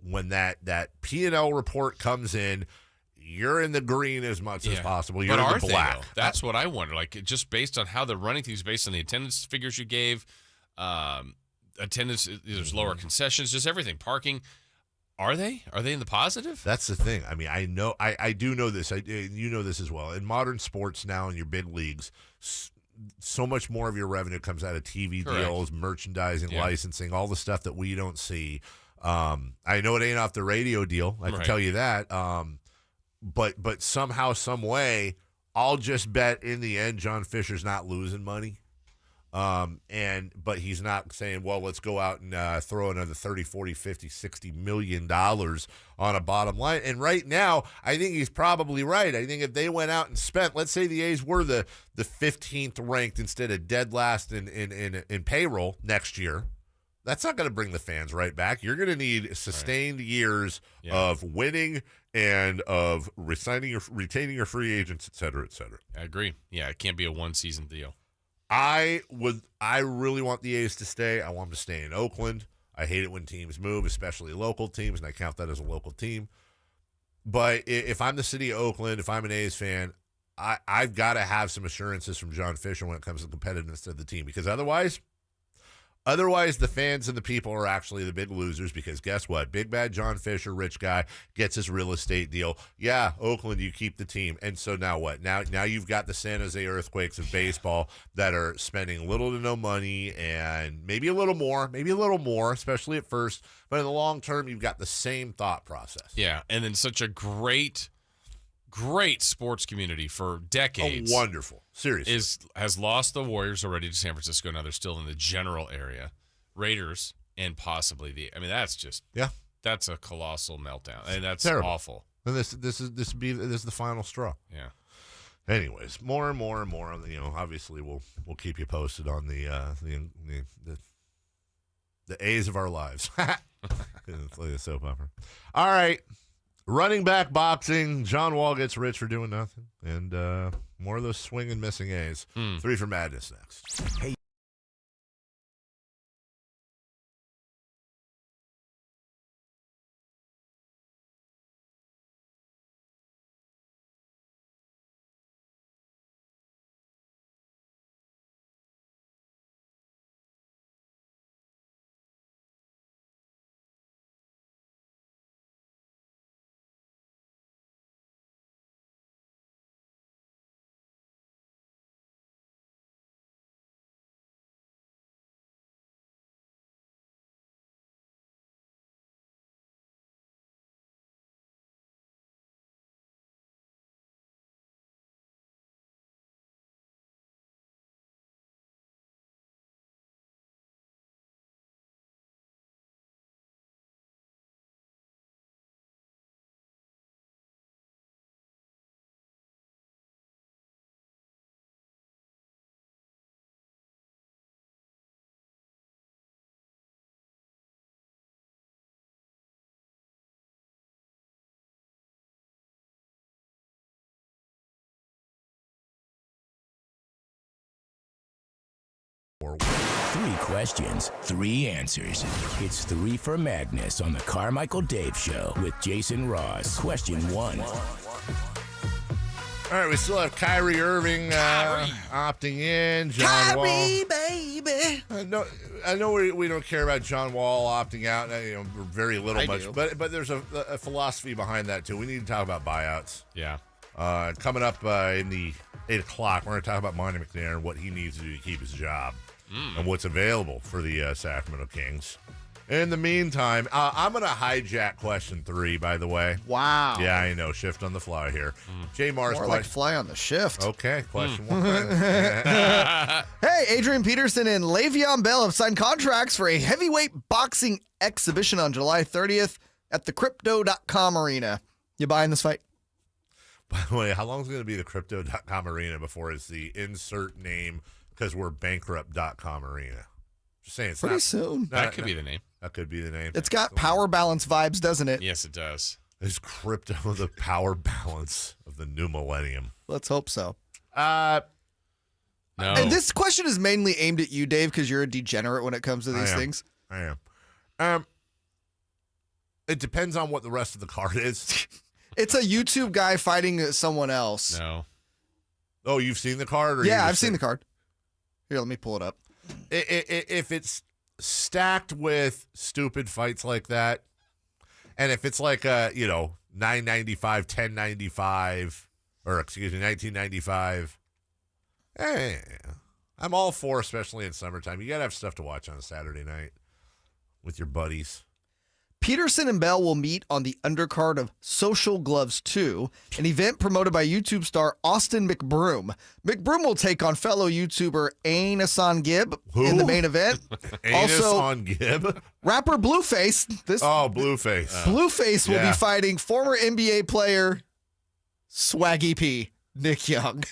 when that P&L report comes in, you're in the green as much as possible. You're in the black. They, that's what I wonder. Like, just based on how they're running things, based on the attendance figures you gave, attendance. There's lower concessions, just everything. Parking. Are they? Are they in the positive? That's the thing. I mean, I know, I do know this. You know this as well. In modern sports now, in your big leagues, so much more of your revenue comes out of TV Correct. deals, merchandising, licensing, all the stuff that we don't see. I know it ain't off the radio deal. I can tell you that. But somehow, some way, I'll just bet in the end, John Fisher's not losing money. But he's not saying, well, let's go out and throw another 30, 40, 50, 60 million dollars on a bottom line. And right now, I think he's probably right. I think if they went out and spent, let's say the A's were the 15th ranked instead of dead last in payroll next year, that's not going to bring the fans right back. You're going to need sustained years of winning and of retaining your free agents, et cetera, et cetera. I agree. Yeah, it can't be a one-season deal. I really want the A's to stay. I want them to stay in Oakland. I hate it when teams move, especially local teams, and I count that as a local team. But if I'm the city of Oakland, if I'm an A's fan, I've got to have some assurances from John Fisher when it comes to the competitiveness of the team, because otherwise the fans and the people are actually the big losers, because guess what? Big bad John Fisher, rich guy, gets his real estate deal. Yeah, Oakland, you keep the team. And so now what? Now you've got the San Jose Earthquakes of baseball that are spending little to no money, and maybe a little more, especially at first. But in the long term, you've got the same thought process. Yeah, and then such a great sports community for decades. Oh, wonderful. Seriously. Has lost the Warriors already to San Francisco. Now they're still in the general area. Raiders and possibly that's just that's a colossal meltdown. And that's terrible. Awful. And this is the final straw. Yeah. Anyways, more and more. Obviously we'll keep you posted on the A's of our lives. It's like a soap opera. All right. Running back boxing, John Wall gets rich for doing nothing. And more of those swing and missing A's. 3 for Madness next. Hey. Three questions, 3 answers. It's 3 for Madness on the Carmichael Dave Show with Jason Ross. Question 1. All right, we still have Kyrie Irving opting in. John Wall, baby. I know we don't care about John Wall opting out. Very little much. do. But there's a philosophy behind that too. We need to talk about buyouts. Yeah. Coming up in the 8 o'clock, we're going to talk about Monty McNair and what he needs to do to keep his job and what's available for the Sacramento Kings. In the meantime, I'm going to hijack question 3, by the way. Wow. Yeah, I know. Shift on the fly here. Jay Mars. More like fly on the shift. Okay, question 1. Hey, Adrian Peterson and Le'Veon Bell have signed contracts for a heavyweight boxing exhibition on July 30th at the Crypto.com Arena. You buying this fight? By the way, how long is it going to be the Crypto.com Arena before it's the insert name because we're bankrupt.com Arena? Just saying. It's Pretty soon. That could be the name. That could be the name. It's got power balance vibes, doesn't it? Yes, it does. Is crypto the power balance of the new millennium? Let's hope so. No. And this question is mainly aimed at you, Dave, because you're a degenerate when it comes to these things. I am. It depends on what the rest of the card is. It's a YouTube guy fighting someone else. No. Oh, you've seen the card? Yeah, I've seen the card. Here, let me pull it up. If it's stacked with stupid fights like that, and if it's like a, $9.95, $10.95, or excuse me, $19.95, I'm all for, especially in summertime. You got to have stuff to watch on a Saturday night with your buddies. Peterson and Bell will meet on the undercard of Social Gloves 2, an event promoted by YouTube star Austin McBroom. McBroom will take on fellow YouTuber Ainason Gibb in the main event. Ainason Gibb? Rapper Blueface. Blueface. Blueface will be fighting former NBA player Swaggy P, Nick Young.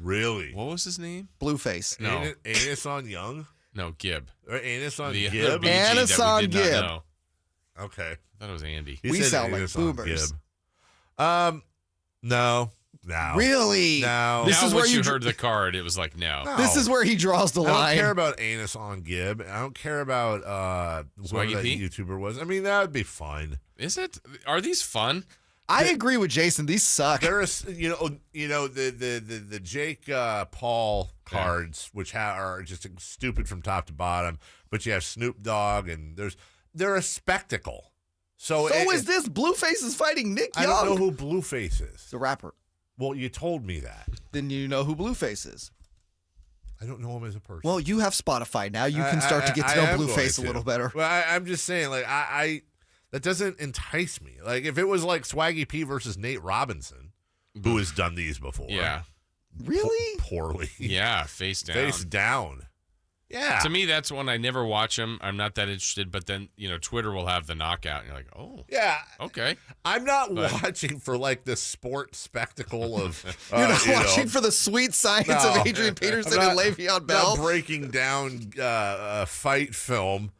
Really? What was his name? Blueface. No. Ainason Young? No, Gibb. Or Ainason The Gibb? Ainason Gibb. Okay. I thought it was Andy. We sound like boomers. No. Really? No. This is where you heard the card. It was like, no. This is where he draws the line. I don't care about Ainason Gibb. I don't care about whoever that YouTuber was. I mean, that would be fun. Is it? Are these fun? I agree with Jason. These suck. There is, the Jake Paul cards, which are just stupid from top to bottom. But you have Snoop Dogg, and they're a spectacle. So is this. Blueface is fighting Nick Young. I don't know who Blueface is. The rapper. Well, you told me that. Then you know who Blueface is. I don't know him as a person. Well, you have Spotify now. You can start to get to know Blueface a little better. Well, I'm just saying, like, I that doesn't entice me. Like, if it was like Swaggy P versus Nate Robinson, who has done these before. Yeah. Really? Poorly. Yeah, face down. Face down. Yeah. To me, that's one I never watch them. I'm not that interested. But then, Twitter will have the knockout. And you're like, oh. Yeah. Okay. I'm not watching for, like, the sport spectacle of. You're not watching for the sweet science of Adrian Peterson and Le'Veon Bell? Not breaking down a fight film.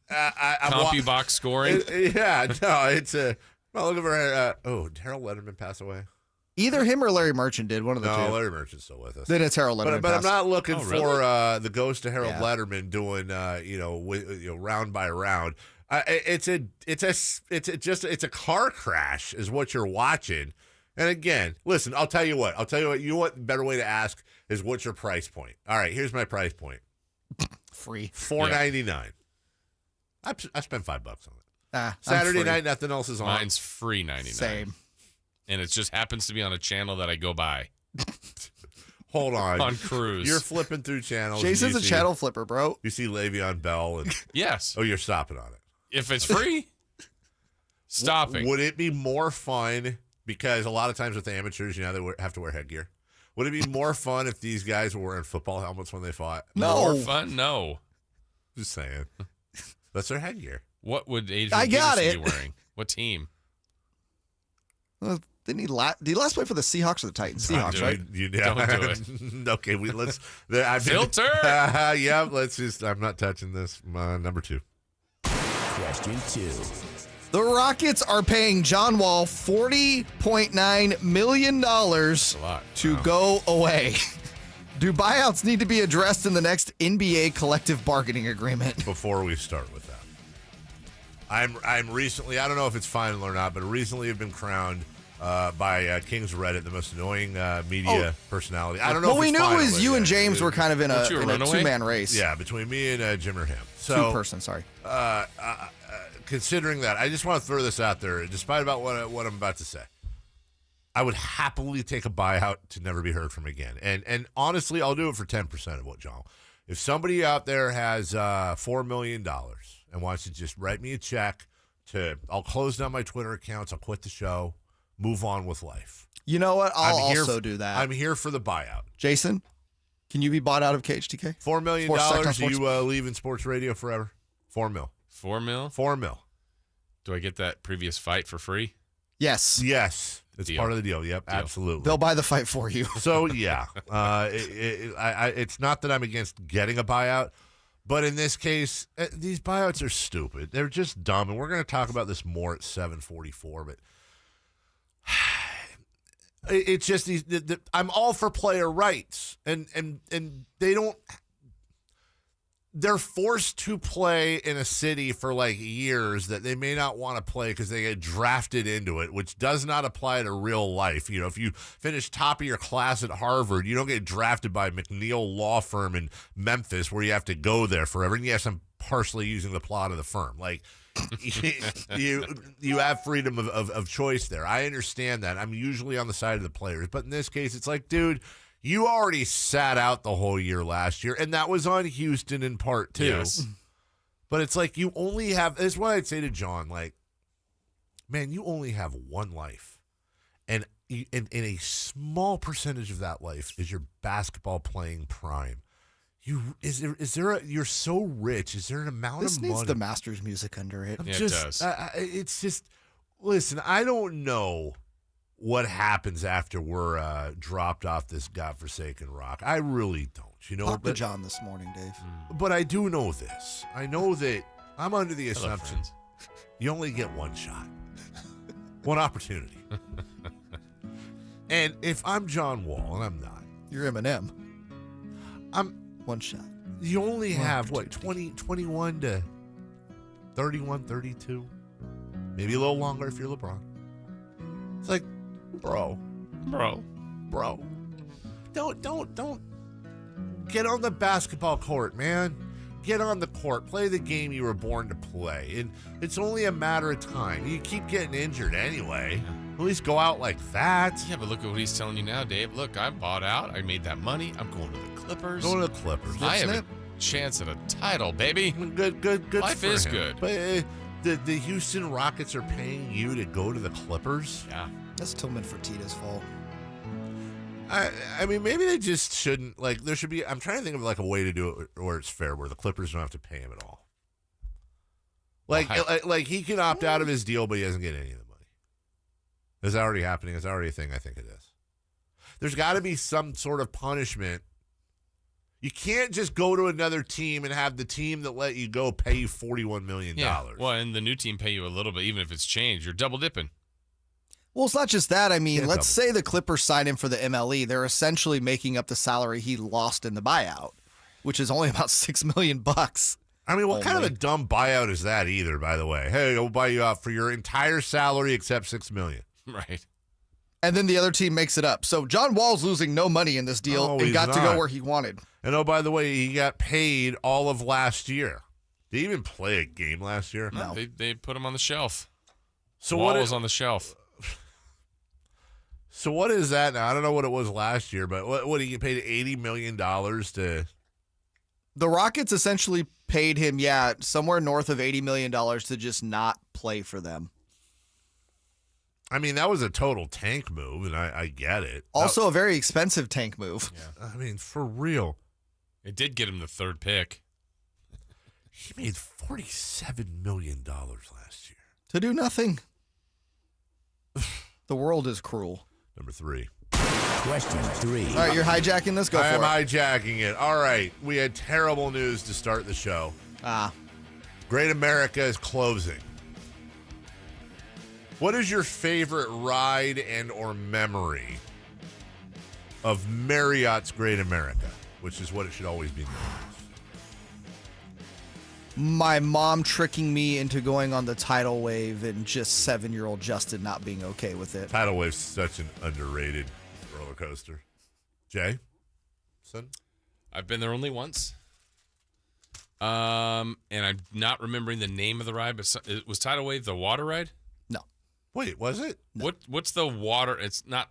CompuBox scoring? It's a. Well, look over. Did Harold Letterman pass away? Either him or Larry Merchant did. One of the two. No, Larry Merchant's still with us. Then it's Harold Letterman. But I'm not looking for the ghost of Harold Yeah. Letterman doing round by round. It's a car crash is what you're watching. And again, listen, I'll tell you what. You know what? Better way to ask is what's your price point? All right, here's my price point. Free. $4.99. I spent $5 on it. Saturday night, nothing else is on. Mine's free $99. Same. And it just happens to be on a channel that I go by. Hold on. On cruise. You're flipping through channels. Jason's a channel flipper, bro. You see Le'Veon Bell. And Yes. Oh, you're stopping on it. If it's free, stopping. Would it be more fun, because a lot of times with amateurs, they have to wear headgear. Would it be more fun if these guys were wearing football helmets when they fought? More fun? No. Just saying. That's their headgear. What would Adrian I got Peterson it. be wearing? What team? Did he last play for the Seahawks or the Titans? Seahawks, right? Don't do it. Okay, let's. Filter. Yeah, let's just. I'm not touching this. Number 2. Question 2. The Rockets are paying John Wall $40.9 million to go away. Do buyouts need to be addressed in the next NBA collective bargaining agreement? Before we start with that, I'm recently. I don't know if it's final or not, but recently have been crowned by King's Reddit the most annoying media personality. I don't know. What we if it's knew final, was but you yeah, and James were kind of in a two-man race. Yeah, between me and Jim or him. So, Two-person, sorry. Considering that, I just want to throw this out there, despite about what I'm about to say. I would happily take a buyout to never be heard from again. And honestly, I'll do it for 10% of what John. If somebody out there has $4 million and wants to just write me a check I'll close down my Twitter accounts, I'll quit the show, move on with life. You know what? I'll I'm here also do that. I'm here for the buyout. Jason, can you be bought out of KHTK? $4 million, you leave in sports radio forever? $4 mil. $4 mil? $4 mil. Do I get that previous fight for free? Yes. Yes. It's Deal. part of the deal. Yep, absolutely. They'll buy the fight for you. So, yeah. It's not that I'm against getting a buyout, but in this case, these buyouts are stupid. They're just dumb, and we're going to talk about this more at 7:44, but it's just I'm all for player rights, and they don't. they're forced to play in a city for like years that they may not want to play because they get drafted into it, which does not apply to real life. You know, if you finish top of your class at Harvard, you don't get drafted by McNeil Law Firm in Memphis where you have to go there forever. And yes, I'm partially using the plot of the firm. Like, you have freedom of choice there. I understand that. I'm usually on the side of the players. But in this case, it's like, dude, you already sat out the whole year last year, and that was on Houston in part too. Yes. But it's like you only have – that's what I'd say to John. Like, man, you only have one life. And in a small percentage of that life is your basketball playing prime. You're so rich. Is there an amount This of needs money? the Masters music under it. Yeah, it does. It's just – listen, I don't know – what happens after we're dropped off this godforsaken rock. I really don't, you know. Talk to John this morning, Dave. But I do know this. I know that I'm under the Hello, assumption friends. you only get one shot, one opportunity. And if I'm John Wall, and I'm not. You're Eminem. I'm one shot. You only have, 21 to 31, 32? Maybe a little longer if you're LeBron. It's like, bro. Don't get on the basketball court, man. Get on the court. Play the game you were born to play. And it's only a matter of time. You keep getting injured anyway. At least go out like that. Yeah, but look at what he's telling you now, Dave. Look, I bought out. I made that money. I'm going to the Clippers. Going to the Clippers. I have a chance at a title, baby. Good. Life for is him. good. But the Houston Rockets are paying you to go to the Clippers? Yeah. That's Tillman Fertitta's fault. I mean, maybe they just shouldn't. Like, there should be. I'm trying to think of like a way to do it where it's fair, where the Clippers don't have to pay him at all. Like he can opt out of his deal, but he doesn't get any of the money. Is that already happening? Is that already a thing? I think it is. There's got to be some sort of punishment. You can't just go to another team and have the team that let you go pay you $41 million. Yeah. Well, and the new team pay you a little bit, even if it's changed. You're double dipping. Well, it's not just that. I mean, Yeah, let's say the Clippers sign him for the MLE. They're essentially making up the salary he lost in the buyout, which is only about $6 million. I mean, what kind of a dumb buyout is that either, by the way? Hey, we'll buy you out for your entire salary except $6 million. Right. And then the other team makes it up. So John Wall's losing no money in this deal and got to go where he wanted. And oh, by the way, he got paid all of last year. Did he even play a game last year? No. They put him on the shelf. So Wall what was on the shelf. So what is that now? I don't know what it was last year, but what he get paid $80 million to? The Rockets essentially paid him, somewhere north of $80 million to just not play for them. I mean, that was a total tank move, and I get it. Also a very expensive tank move. Yeah. I mean, for real. It did get him the third pick. He made $47 million last year. To do nothing. The world is cruel. Number 3. Question 3. All right, you're hijacking this? Go for it. I am hijacking it. All right. We had terrible news to start the show. Great America is closing. What is your favorite ride and or memory of Marriott's Great America, which is what it should always be known as? My mom tricking me into going on the tidal wave and just 7-year-old Justin not being okay with it. Tidal wave's such an underrated roller coaster. Jay? Son? I've been there only once. And I'm not remembering the name of the ride, but was Tidal Wave the water ride? No. Wait, was it? No. What's the water? It's not.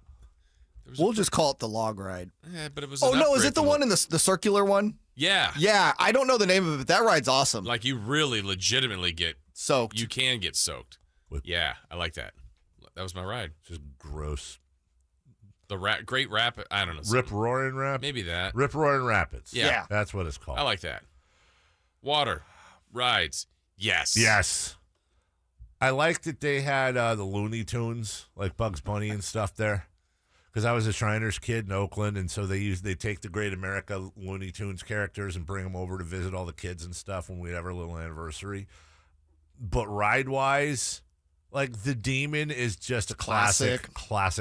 We'll just call it the log ride. Yeah, but it was. Oh no, is it the one in the circular one? Yeah. Yeah, I don't know the name of it, but that ride's awesome. Like you really legitimately get soaked. You can get soaked. Yeah, I like that. That was my ride. Just gross. The Great Rapid. I don't know. Rip Roaring Rapids? Maybe that. Rip Roaring Rapids. Yeah. That's what it's called. I like that. Water. Rides. Yes. Yes. I like that they had the Looney Tunes, like Bugs Bunny and stuff there. Because I was a Shriners kid in Oakland, and so they take the Great America Looney Tunes characters and bring them over to visit all the kids and stuff when we'd have our little anniversary. But ride-wise, Like the Demon is just a classic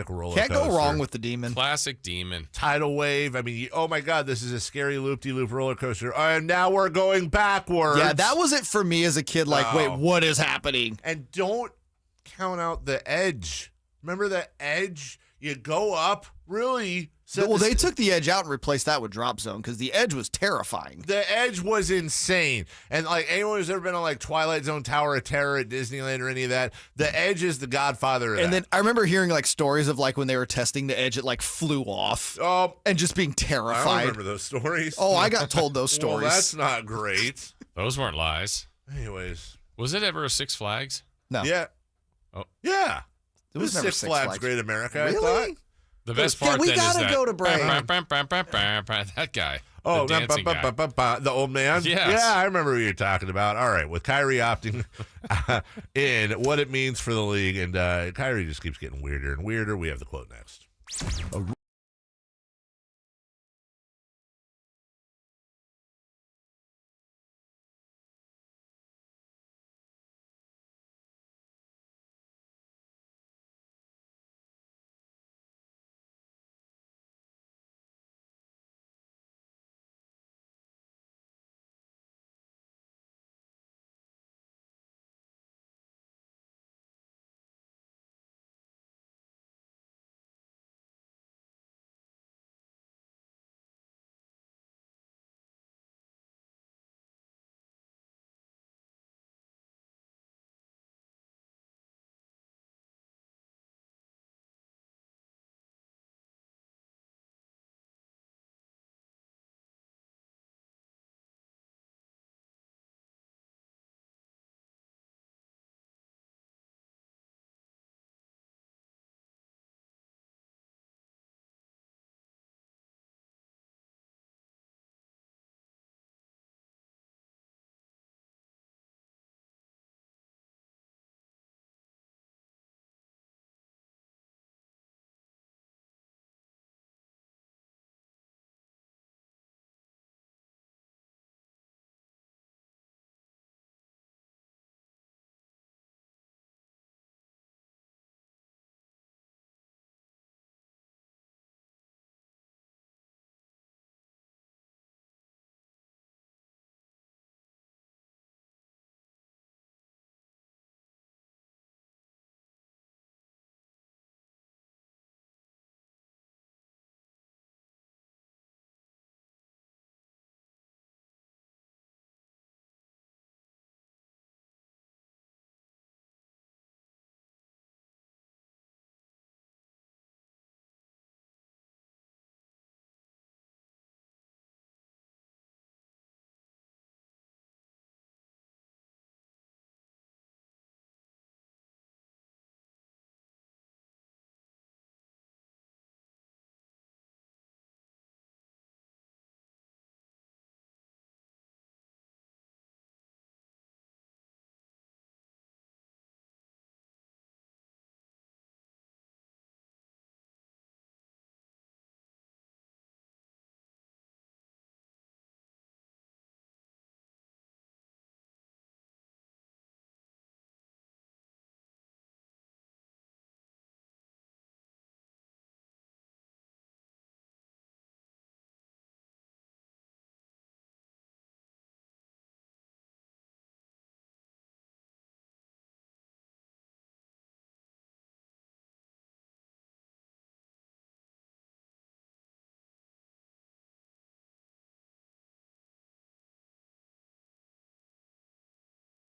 roller Can't coaster. go wrong with the Demon. Classic Demon. Tidal Wave. I mean, oh my God, this is a scary loop-de-loop roller coaster. And now we're going backwards. Yeah, that was it for me as a kid. Like, wait, what is happening? And don't count out the Edge. Remember the Edge? You go up, really. Well, they took the Edge out and replaced that with Drop Zone because the Edge was terrifying. The Edge was insane. And like anyone who's ever been on like Twilight Zone, Tower of Terror at Disneyland or any of that, the Edge is the godfather of that. And then I remember hearing like stories of like when they were testing the Edge, it like flew off. And just being terrified. I don't remember those stories. Oh, I got told those stories. Well, that's not great. Those weren't lies. Anyways. Was it ever a Six Flags? No. Yeah. Oh. Yeah. It was never Six Flags Great America, Really? I thought. The best part we then is gotta that go to break. that guy. Oh, the dancing guy. The old man? Yes. Yeah, I remember what you're talking about. All right, with Kyrie opting in, what it means for the league, and Kyrie just keeps getting weirder and weirder. We have the quote next.